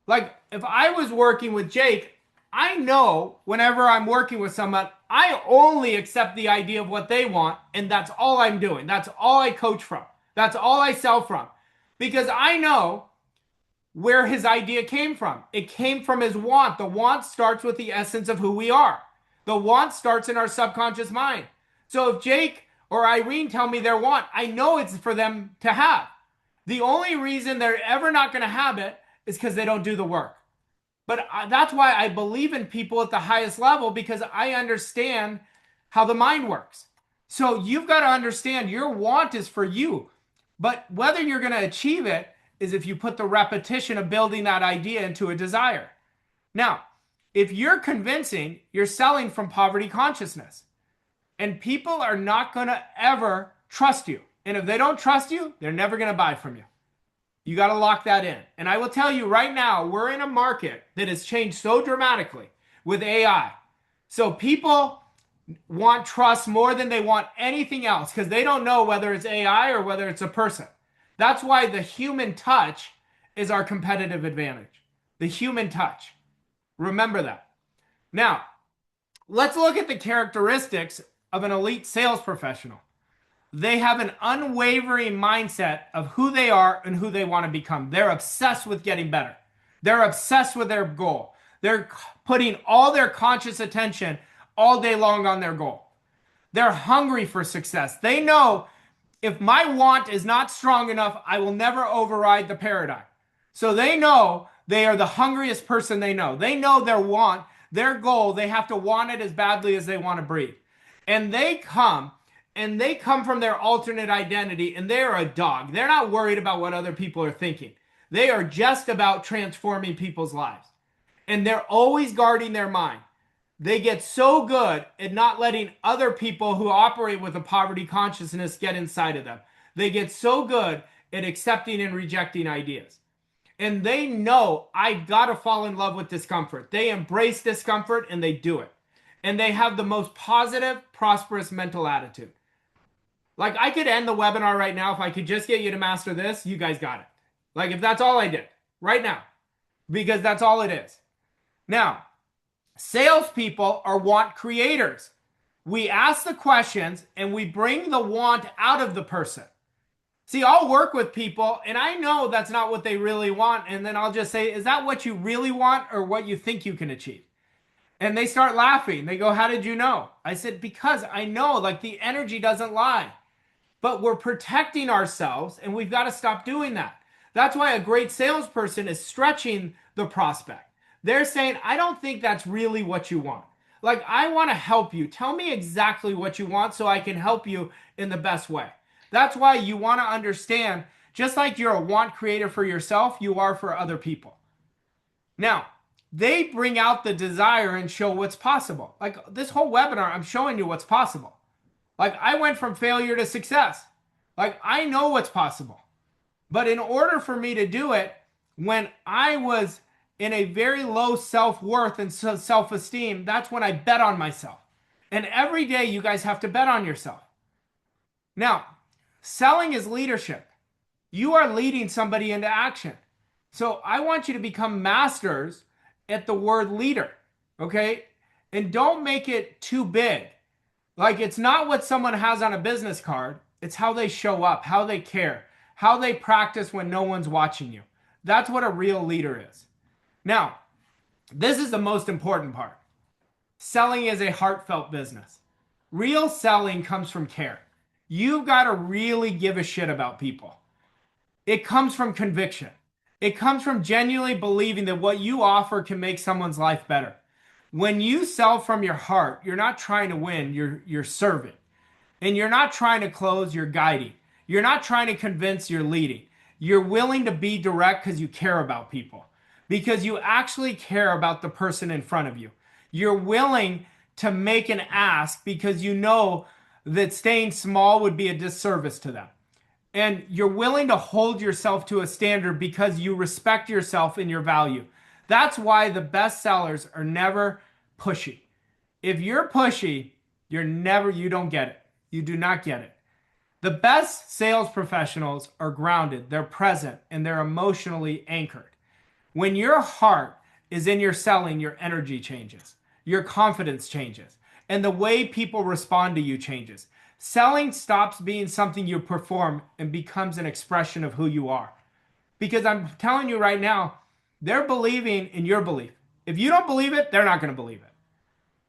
Like if I was working with Jake, I know whenever I'm working with someone, I only accept the idea of what they want, and that's all I'm doing. That's all I coach from. That's all I sell from. Because I know where his idea came from. It came from his want. The want starts with the essence of who we are. The want starts in our subconscious mind. So if Jake or Irene tell me their want, I know it's for them to have. The only reason they're ever not going to have it is because they don't do the work. But that's why I believe in people at the highest level, because I understand how the mind works. So you've got to understand your want is for you. But whether you're going to achieve it is if you put the repetition of building that idea into a desire. Now, if you're convincing, you're selling from poverty consciousness. And people are not going to ever trust you. And if they don't trust you, they're never going to buy from you. You got to lock that in. And I will tell you right now, we're in a market that has changed so dramatically with AI. So people want trust more than they want anything else because they don't know whether it's AI or whether it's a person. That's why the human touch is our competitive advantage. The human touch. Remember that. Now, let's look at the characteristics of an elite sales professional. They have an unwavering mindset of who they are and who they want to become. They're obsessed with getting better. They're obsessed with their goal. They're putting all their conscious attention all day long on their goal. They're hungry for success. They know if my want is not strong enough, I will never override the paradigm. So they know they are the hungriest person they know. They know their want, their goal, they have to want it as badly as they want to breathe. And they come from their alternate identity and they're a dog. They're not worried about what other people are thinking. They are just about transforming people's lives. And they're always guarding their mind. They get so good at not letting other people who operate with a poverty consciousness get inside of them. They get so good at accepting and rejecting ideas. And they know I gotta fall in love with discomfort. They embrace discomfort and they do it. And they have the most positive, prosperous mental attitude. Like I could end the webinar right now if I could just get you to master this, you guys got it. Like if that's all I did right now, because that's all it is. Now, salespeople are want creators. We ask the questions and we bring the want out of the person. See, I'll work with people and I know that's not what they really want. And then I'll just say, is that what you really want or what you think you can achieve? And they start laughing. They go, how did you know? I said, because I know, like the energy doesn't lie. But we're protecting ourselves and we've got to stop doing that. That's why a great salesperson is stretching the prospect. They're saying, I don't think that's really what you want. Like, I want to help you. Tell me exactly what you want so I can help you in the best way. That's why you want to understand, just like you're a want creator for yourself, you are for other people. Now, they bring out the desire and show what's possible. Like this whole webinar, I'm showing you what's possible. Like I went from failure to success. Like I know what's possible. But in order for me to do it, when I was in a very low self-worth and self-esteem, that's when I bet on myself. And every day you guys have to bet on yourself. Now, selling is leadership. You are leading somebody into action. So I want you to become masters at the word leader, okay? And don't make it too big. Like it's not what someone has on a business card. It's how they show up, how they care, how they practice when no one's watching you. That's what a real leader is. Now, this is the most important part. Selling is a heartfelt business. Real selling comes from care. You've got to really give a shit about people. It comes from conviction. It comes from genuinely believing that what you offer can make someone's life better. When you sell from your heart, you're not trying to win, you're serving. And you're not trying to close, you're guiding. You're not trying to convince, you're leading. You're willing to be direct because you care about people. Because you actually care about the person in front of you. You're willing to make an ask because you know that staying small would be a disservice to them. And you're willing to hold yourself to a standard because you respect yourself and your value. That's why the best sellers are never pushy. If you're pushy, you don't get it. You do not get it. The best sales professionals are grounded, they're present, and they're emotionally anchored. When your heart is in your selling, your energy changes, your confidence changes, and the way people respond to you changes. Selling stops being something you perform and becomes an expression of who you are. Because I'm telling you right now, they're believing in your belief. If you don't believe it, they're not going to believe it.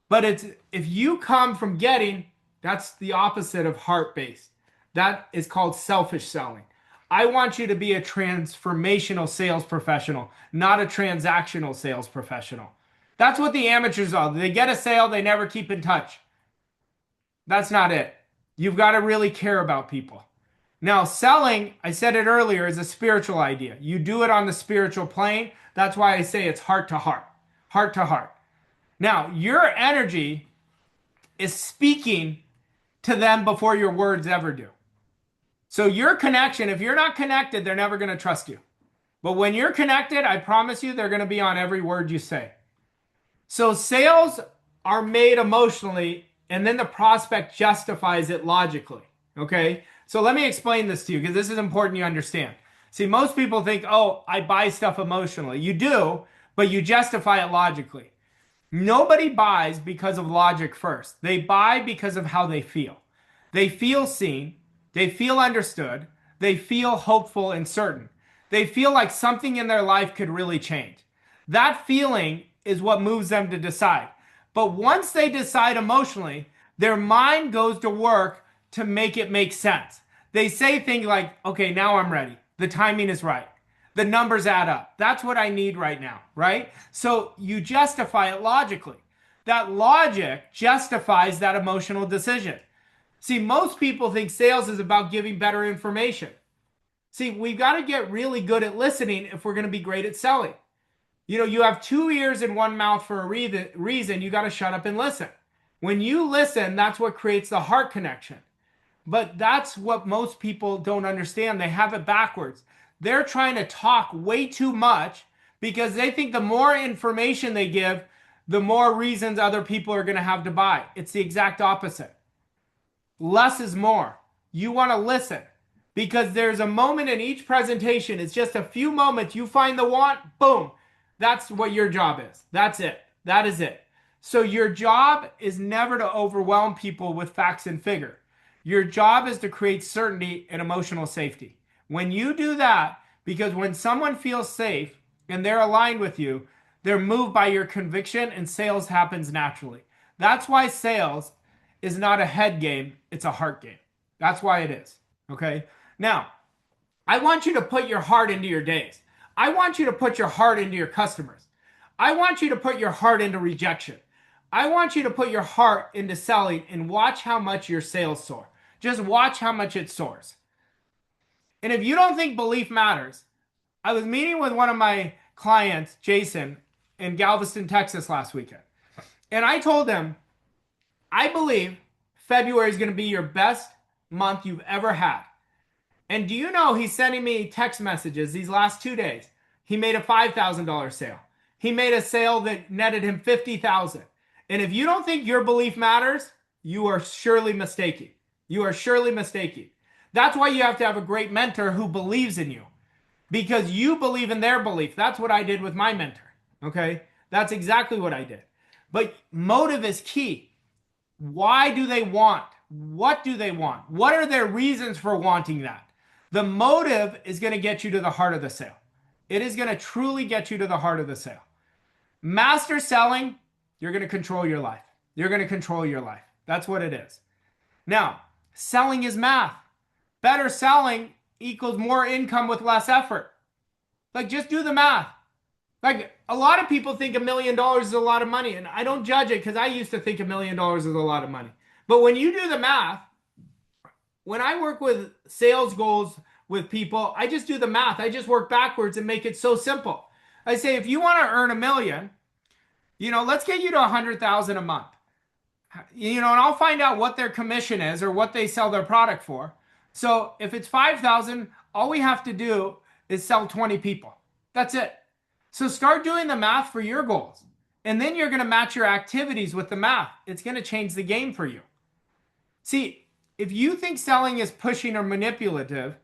But if you come from getting, that's the opposite of heart-based. That is called selfish selling. I want you to be a transformational sales professional, not a transactional sales professional. That's what the amateurs are. They get a sale, they never keep in touch. That's not it. You've got to really care about people. Now, selling, I said it earlier, is a spiritual idea. You do it on the spiritual plane. That's why I say it's heart to heart. Heart to heart. Now, your energy is speaking to them before your words ever do. So your connection, if you're not connected, they're never going to trust you. But when you're connected, I promise you, they're going to be on every word you say. So sales are made emotionally, and then the prospect justifies it logically. Okay? So let me explain this to you because this is important you understand. See, most people think, oh, I buy stuff emotionally. You do, but you justify it logically. Nobody buys because of logic first. They buy because of how they feel. They feel seen. They feel understood. They feel hopeful and certain. They feel like something in their life could really change. That feeling is what moves them to decide. But once they decide emotionally, their mind goes to work to make it make sense. They say things like, okay, now I'm ready. The timing is right. The numbers add up. That's what I need right now, right? So you justify it logically. That logic justifies that emotional decision. See, most people think sales is about giving better information. See, we've got to get really good at listening if we're going to be great at selling. You know, you have two ears and one mouth for a reason. You got to shut up and listen. When you listen, that's what creates the heart connection. But that's what most people don't understand. They have it backwards. They're trying to talk way too much because they think the more information they give, the more reasons other people are going to have to buy. It's the exact opposite. Less is more. You want to listen because there's a moment in each presentation. It's just a few moments. You find the want, boom. That's what your job is. That's it. That is it. So your job is never to overwhelm people with facts and figure. Your job is to create certainty and emotional safety. When you do that, because when someone feels safe and they're aligned with you, they're moved by your conviction and sales happens naturally. That's why sales is not a head game, it's a heart game. That's why it is. Okay? Now, I want you to put your heart into your days. I want you to put your heart into your customers. I want you to put your heart into rejection. I want you to put your heart into selling and watch how much your sales soar. Just watch how much it soars. And if you don't think belief matters, I was meeting with one of my clients, Jason, in Galveston, Texas last weekend. And I told him, I believe February is going to be your best month you've ever had. And do you know he's sending me text messages these last 2 days? He made a $5,000 sale. He made a sale that netted him $50,000. And if you don't think your belief matters, you are surely mistaken. You are surely mistaken. That's why you have to have a great mentor who believes in you. Because you believe in their belief. That's what I did with my mentor. Okay? That's exactly what I did. But motive is key. Why do they want? What do they want? What are their reasons for wanting that? The motive is going to get you to the heart of the sale. It is going to truly get you to the heart of the sale. Master selling, you're going to control your life. You're going to control your life. That's what it is. Now, selling is math. Better selling equals more income with less effort. Like, just do the math. Like, a lot of people think $1,000,000 is a lot of money, and I don't judge it because I used to think $1,000,000 is a lot of money. But when you do the math, when I work with sales goals with people, I just do the math. I just work backwards and make it so simple. I say, if you want to earn $1 million, let's get you to 100,000 a month. And I'll find out what their commission is or what they sell their product for. So if it's 5,000, all we have to do is sell 20 people. That's it. So start doing the math for your goals. And then you're going to match your activities with the math. It's going to change the game for you. See, if you think selling is pushing or manipulative,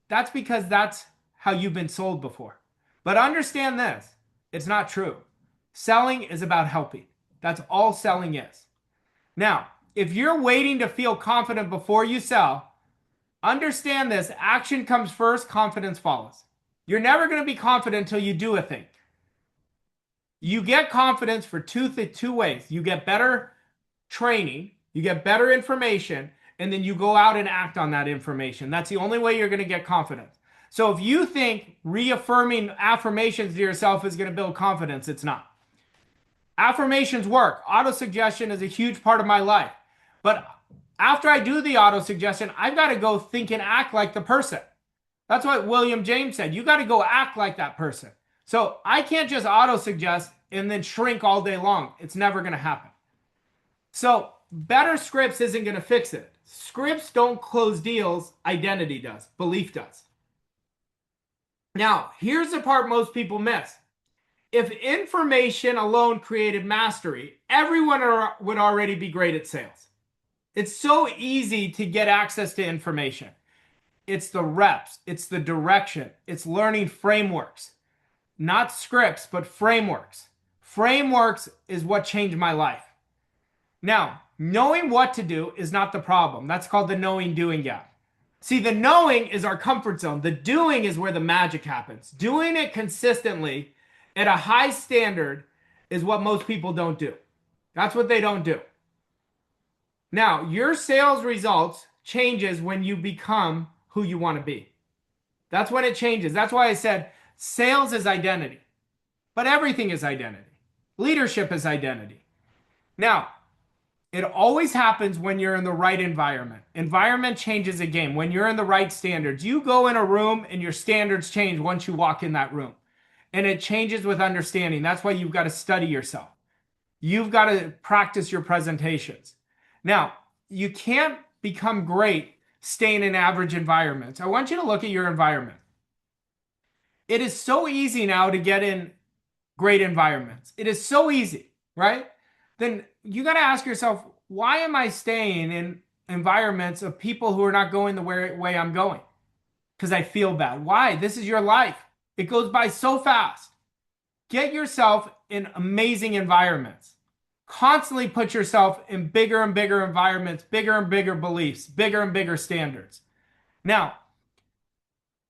that's because that's how you've been sold before. But understand this, it's not true. Selling is about helping. That's all selling is. Now, if you're waiting to feel confident before you sell, understand this, action comes first, confidence follows. You're never going to be confident until you do a thing. You get confidence for two ways. You get better training, you get better information, and then you go out and act on that information. That's the only way you're going to get confidence. So if you think reaffirming affirmations to yourself is going to build confidence, it's not. Affirmations work. Auto-suggestion is a huge part of my life. But after I do the auto-suggestion, I've got to go think and act like the person. That's what William James said. You got to go act like that person. So I can't just auto-suggest and then shrink all day long. It's never going to happen. So better scripts isn't going to fix it. Scripts don't close deals. Identity does. Belief does. Now, here's the part most people miss. If information alone created mastery, everyone would already be great at sales. It's so easy to get access to information. It's the reps. It's the direction. It's learning frameworks. not scripts, but frameworks. Frameworks is what changed my life. Now, knowing what to do is not the problem. That's called the knowing doing gap. See, the knowing is our comfort zone. The doing is where the magic happens. Doing it consistently at a high standard is what most people don't do. That's what they don't do. Now, your sales results changes when you become who you want to be. That's when it changes. That's why I said sales is identity, but everything is identity. Leadership is identity. Now, it always happens when you're in the right environment. Environment changes a game. When you're in the right standards, you go in a room and your standards change once you walk in that room. And it changes with understanding. That's why you've got to study yourself. You've got to practice your presentations. Now, you can't become great staying in average environments. I want you to look at your environment. It is so easy now to get in great environments. It is so easy, right? Then you got to ask yourself, why am I staying in environments of people who are not going the way I'm going? Because I feel bad. Why? This is your life. It goes by so fast. Get yourself in amazing environments. Constantly put yourself in bigger and bigger environments, bigger and bigger beliefs, bigger and bigger standards. Now,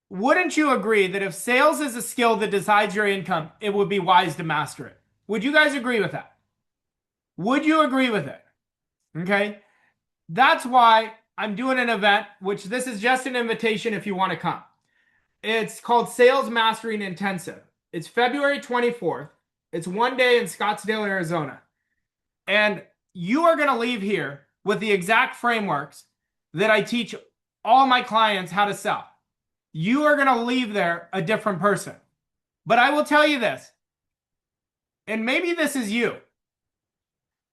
wouldn't you agree that if sales is a skill that decides your income, it would be wise to master it? Would you guys agree with that? Would you agree with it? Okay. That's why I'm doing an event, which this is just an invitation if you want to come. It's called Sales Mastering Intensive. It's February 24th. It's one day in Scottsdale, Arizona. And you are going to leave here with the exact frameworks that I teach all my clients how to sell. You are going to leave there a different person. But I will tell you this, and maybe this is you.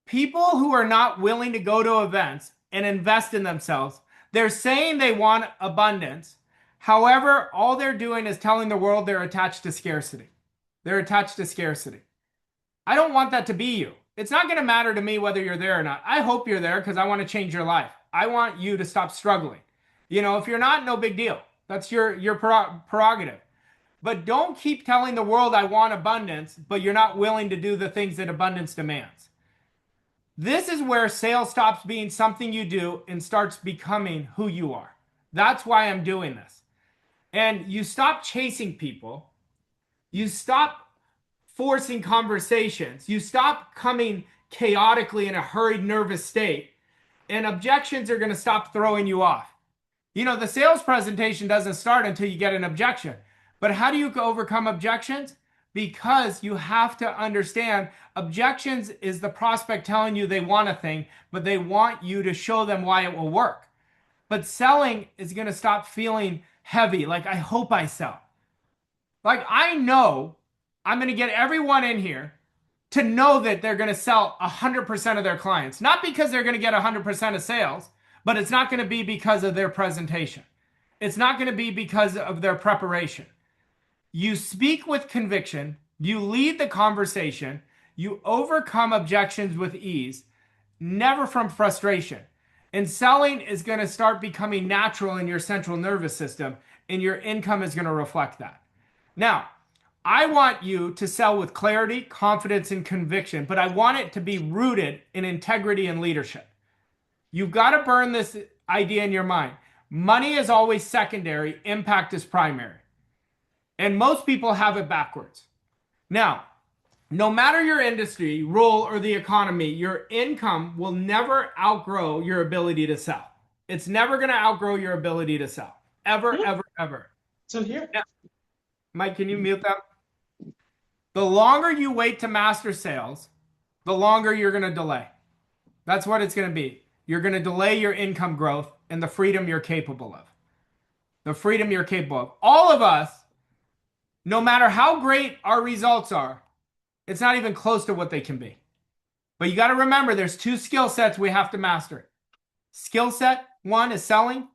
People who are not willing to go to events and invest in themselves, they're saying they want abundance. However, all they're doing is telling the world they're attached to scarcity. They're attached to scarcity. I don't want that to be you. It's not going to matter to me whether you're there or not. I hope you're there because I want to change your life. I want you to stop struggling. If you're not, no big deal. That's your prerogative. But don't keep telling the world I want abundance, but you're not willing to do the things that abundance demands. This is where sales stops being something you do and starts becoming who you are. That's why I'm doing this. And you stop chasing people. You stop forcing conversations. You stop coming chaotically in a hurried, nervous state. And objections are going to stop throwing you off. The sales presentation doesn't start until you get an objection. But how do you overcome objections? Because you have to understand objections is the prospect telling you they want a thing, but they want you to show them why it will work. But selling is going to stop feeling heavy. Like, I hope I sell. Like, I know I'm going to get everyone in here to know that they're going to sell 100% of their clients. Not because they're going to get 100% of sales, but it's not going to be because of their presentation. It's not going to be because of their preparation. You speak with conviction, you lead the conversation, you overcome objections with ease, never from frustration. And selling is going to start becoming natural in your central nervous system, and your income is going to reflect that. Now, I want you to sell with clarity, confidence, and conviction, but I want it to be rooted in integrity and leadership. You've got to burn this idea in your mind. Money is always secondary, impact is primary. And most people have it backwards. Now, no matter your industry, role, or the economy, your income will never outgrow your ability to sell. It's never going to outgrow your ability to sell. Ever, ever, ever. So here. Now, Mike, can you mute that? The longer you wait to master sales, the longer you're going to delay. That's what it's going to be. You're going to delay your income growth and the freedom you're capable of. The freedom you're capable of. All of us, no matter how great our results are, it's not even close to what they can be. But you got to remember, there's two skill sets we have to master. Skill set one is selling.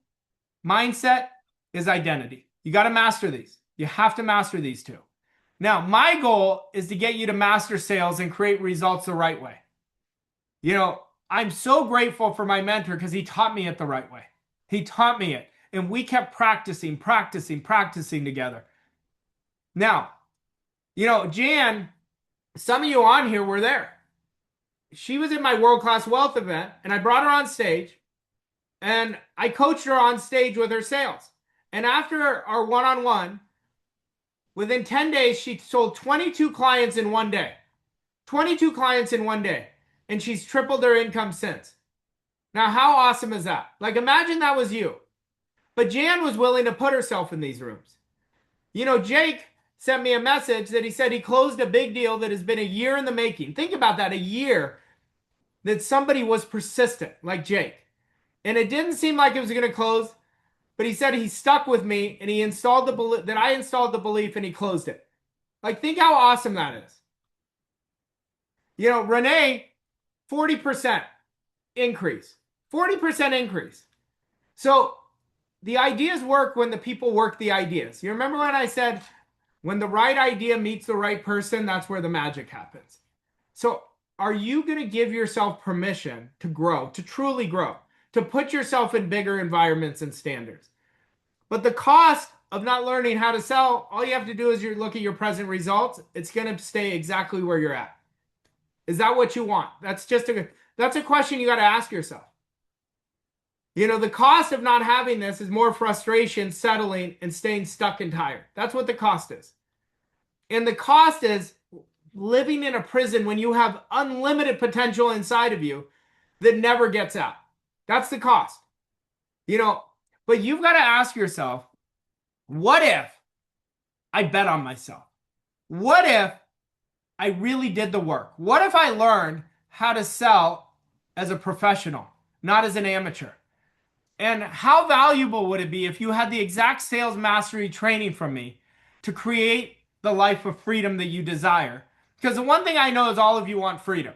Mindset is identity. You got to master these. You have to master these two. Now, my goal is to get you to master sales and create results the right way. I'm so grateful for my mentor because he taught me it the right way. He taught me it. And we kept practicing together. Now, Jan, some of you on here were there. She was at my World Class Wealth event, and I brought her on stage, and I coached her on stage with her sales. And after our one-on-one, within 10 days, she sold 22 clients in one day. 22 clients in one day. And she's tripled her income since. Now, how awesome is that? Like, imagine that was you. But Jan was willing to put herself in these rooms. Jake sent me a message that he said he closed a big deal that has been a year in the making. Think about that, a year that somebody was persistent, like Jake. And it didn't seem like it was going to close, but he said he stuck with me and he installed the belief that I installed the belief and he closed it. Like, think how awesome that is. Renee, 40% increase. 40% increase. So the ideas work when the people work the ideas. You remember when I said, when the right idea meets the right person, that's where the magic happens. So are you going to give yourself permission to grow, to truly grow, to put yourself in bigger environments and standards? But the cost of not learning how to sell, all you have to do is you look at your present results. It's going to stay exactly where you're at. Is that what you want? That's a question you got to ask yourself. The cost of not having this is more frustration, settling, and staying stuck and tired. That's what the cost is. And the cost is living in a prison when you have unlimited potential inside of you that never gets out. That's the cost. But you've got to ask yourself, what if I bet on myself? What if I really did the work? What if I learned how to sell as a professional, not as an amateur? And how valuable would it be if you had the exact sales mastery training from me to create the life of freedom that you desire? Because the one thing I know is all of you want freedom.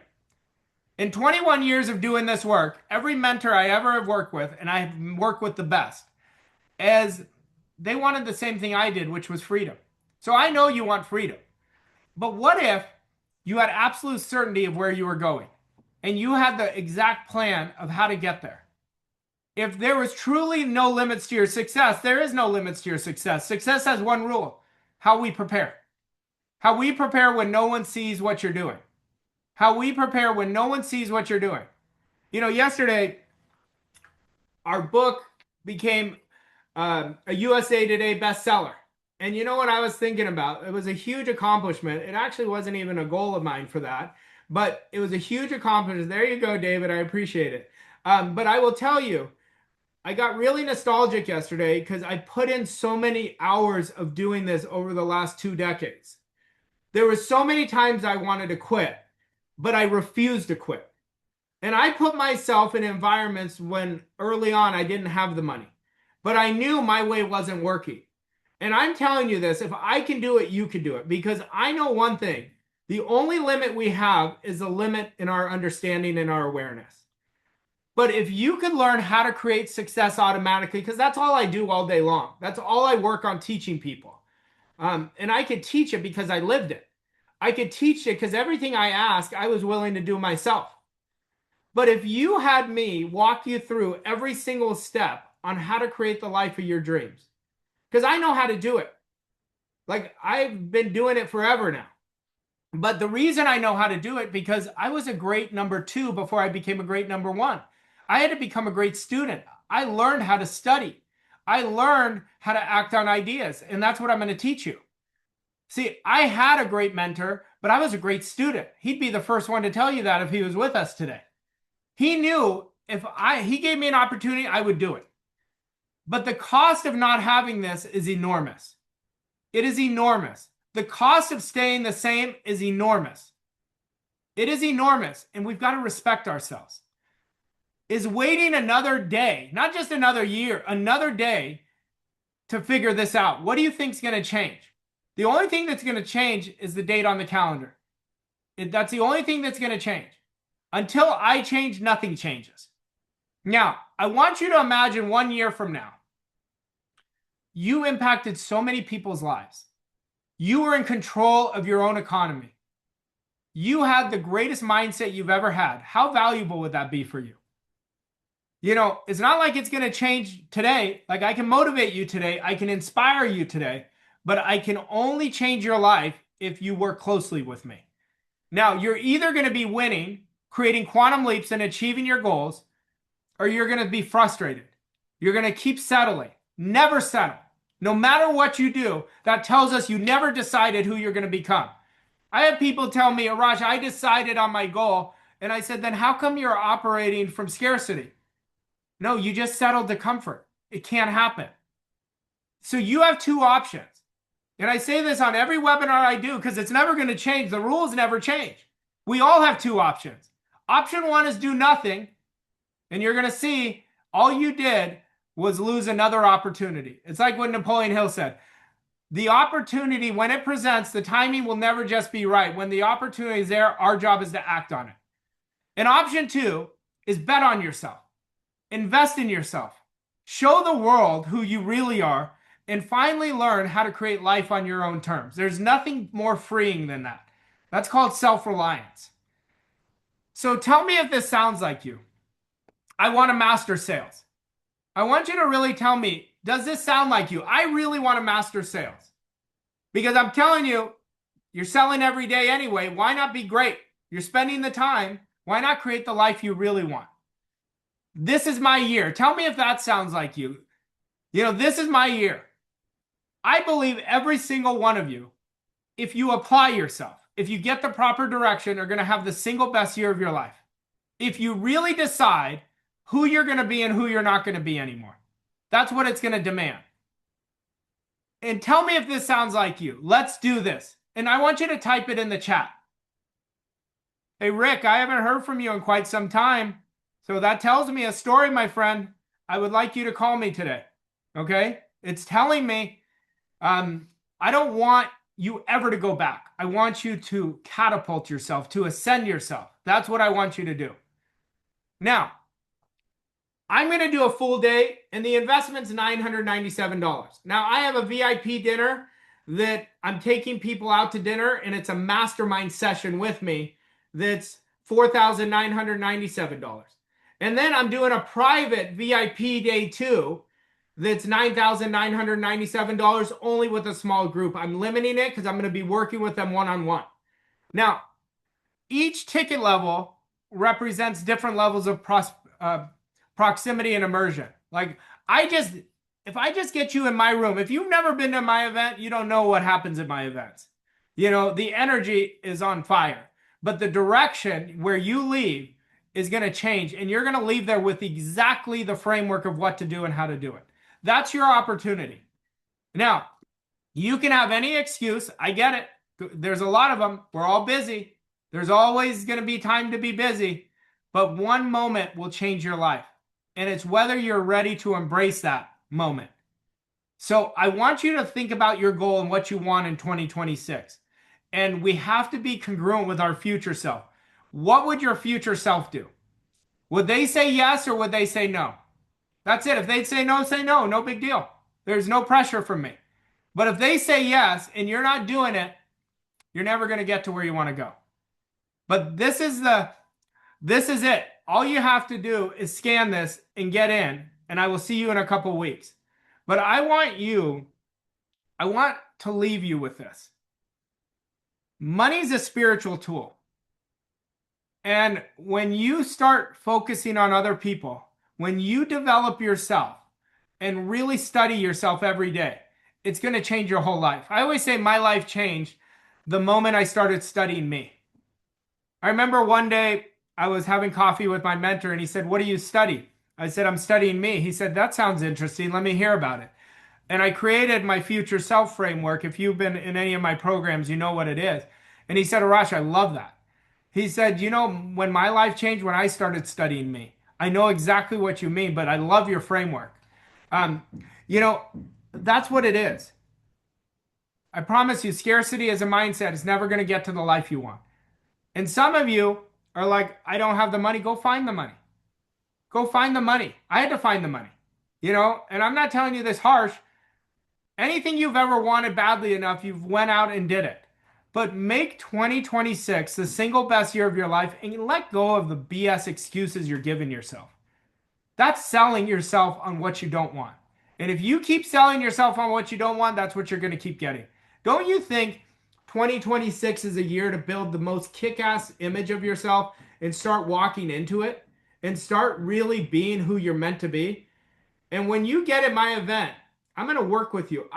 In 21 years of doing this work, every mentor I ever have worked with, and I have worked with the best, as they wanted the same thing I did, which was freedom. So I know you want freedom. But what if you had absolute certainty of where you were going and you had the exact plan of how to get there? If there was truly no limits to your success, there is no limits to your success. Success has one rule: how we prepare. How we prepare when no one sees what you're doing. How we prepare when no one sees what you're doing. Yesterday, our book became a USA Today bestseller. And you know what I was thinking about? It was a huge accomplishment. It actually wasn't even a goal of mine for that, but it was a huge accomplishment. There you go, David. I appreciate it. But I will tell you, I got really nostalgic yesterday because I put in so many hours of doing this over the last 2 decades. There were so many times I wanted to quit, but I refused to quit. And I put myself in environments when early on I didn't have the money, but I knew my way wasn't working. And I'm telling you this, if I can do it, you can do it, because I know one thing: the only limit we have is the limit in our understanding and our awareness. But if you can learn how to create success automatically, because that's all I do all day long. That's all I work on, teaching people. And I could teach it because I lived it. I could teach it because everything I ask, I was willing to do myself. But if you had me walk you through every single step on how to create the life of your dreams, because I know how to do it. Like, I've been doing it forever now. But the reason I know how to do it, because I was a great number 2 before I became a great number 1. I had to become a great student. I learned how to study. I learned how to act on ideas. And that's what I'm going to teach you. See, I had a great mentor, but I was a great student. He'd be the first one to tell you that if he was with us today. He knew if he gave me an opportunity, I would do it. But the cost of not having this is enormous. It is enormous. The cost of staying the same is enormous. It is enormous, and we've got to respect ourselves. Is waiting another day, not just another year, another day to figure this out. What do you think is going to change? The only thing that's going to change is the date on the calendar. That's the only thing that's going to change. Until I change, nothing changes. Now, I want you to imagine 1 year from now, you impacted so many people's lives. You were in control of your own economy. You had the greatest mindset you've ever had. How valuable would that be for you? It's not like it's going to change today. Like, I can motivate you today. I can inspire you today, but I can only change your life if you work closely with me. Now, you're either going to be winning, creating quantum leaps and achieving your goals, or you're going to be frustrated. You're going to keep settling. Never settle. No matter what you do, that tells us you never decided who you're going to become. I have people tell me, Arash, I decided on my goal. And I said, then how come you're operating from scarcity? No, you just settled to comfort. It can't happen. So you have two options. And I say this on every webinar I do because it's never going to change. The rules never change. We all have two options. Option one is do nothing. And you're going to see all you did was lose another opportunity. It's like what Napoleon Hill said. The opportunity, when it presents, the timing will never just be right. When the opportunity is there, our job is to act on it. And option two is bet on yourself. Invest in yourself. Show the world who you really are and finally learn how to create life on your own terms. There's nothing more freeing than that. That's called self-reliance. So tell me if this sounds like you. I want to master sales. I want you to really tell me, does this sound like you? I really want to master sales. Because I'm telling you, you're selling every day anyway. Why not be great? You're spending the time. Why not create the life you really want? This is my year. Tell me if that sounds like you. This is my year. I believe every single one of you, if you apply yourself, if you get the proper direction, are going to have the single best year of your life. If you really decide who you're going to be and who you're not going to be anymore. That's what it's going to demand. And tell me if this sounds like you. Let's do this. And I want you to type it in the chat. Hey, Rick, I haven't heard from you in quite some time. So that tells me a story, my friend. I would like you to call me today. Okay? It's telling me I don't want you ever to go back. I want you to catapult yourself, to ascend yourself. That's what I want you to do. Now, I'm going to do a full day, and the investment's $997. Now, I have a VIP dinner that I'm taking people out to dinner, and it's a mastermind session with me that's $4,997. And then I'm doing a private VIP day too that's $9,997 only with a small group. I'm limiting it because I'm going to be working with them one-on-one. Now, each ticket level represents different levels of proximity and immersion. Like if I just get you in my room, if you've never been to my event, you don't know what happens at my events. The energy is on fire, but the direction where you leave is going to change, and you're going to leave there with exactly the framework of what to do and how to do it. That's your opportunity. Now, you can have any excuse. I get it. There's a lot of them. We're all busy. There's always going to be time to be busy, but one moment will change your life. And it's whether you're ready to embrace that moment. So I want you to think about your goal and what you want in 2026. And we have to be congruent with our future self. What would your future self do? Would they say yes or would they say no? That's it. If they'd say no, no big deal. There's no pressure from me. But if they say yes and you're not doing it, you're never going to get to where you want to go. But this is it. All you have to do is scan this and get in, and I will see you in a couple weeks. But I want to leave you with this. Money is a spiritual tool. And when you start focusing on other people, when you develop yourself and really study yourself every day, it's going to change your whole life. I always say my life changed the moment I started studying me. I remember one day I was having coffee with my mentor and he said, "What do you study?" I said, "I'm studying me." He said, "That sounds interesting. Let me hear about it." And I created my future self framework. If you've been in any of my programs, you know what it is. And he said, "Arash, I love that." He said, when my life changed, when I started studying me, I know exactly what you mean, but I love your framework. That's what it is. I promise you, scarcity as a mindset is never going to get to the life you want. And some of you are like, "I don't have the money." Go find the money. Go find the money. I had to find the money, and I'm not telling you this harsh. Anything you've ever wanted badly enough, you've went out and did it. But make 2026 the single best year of your life and let go of the BS excuses you're giving yourself. That's selling yourself on what you don't want. And if you keep selling yourself on what you don't want, that's what you're going to keep getting. Don't you think 2026 is a year to build the most kick-ass image of yourself and start walking into it and start really being who you're meant to be. And when you get at my event, I'm going to work with you.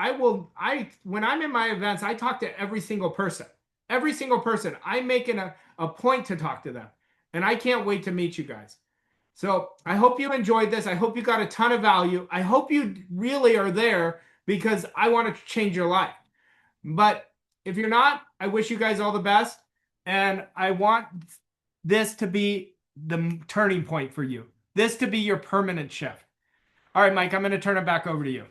When I'm in my events, I talk to every single person. Every single person. I'm making a point to talk to them. And I can't wait to meet you guys. So I hope you enjoyed this. I hope you got a ton of value. I hope you really are there because I want to change your life. But if you're not, I wish you guys all the best. And I want this to be the turning point for you, this to be your permanent shift. All right, Mike, I'm going to turn it back over to you.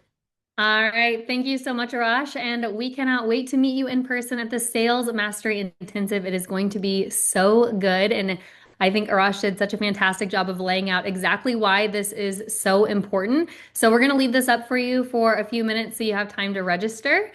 All right. Thank you so much, Arash. And we cannot wait to meet you in person at the Sales Mastery Intensive. It is going to be so good. And I think Arash did such a fantastic job of laying out exactly why this is so important. So we're going to leave this up for you for a few minutes so you have time to register.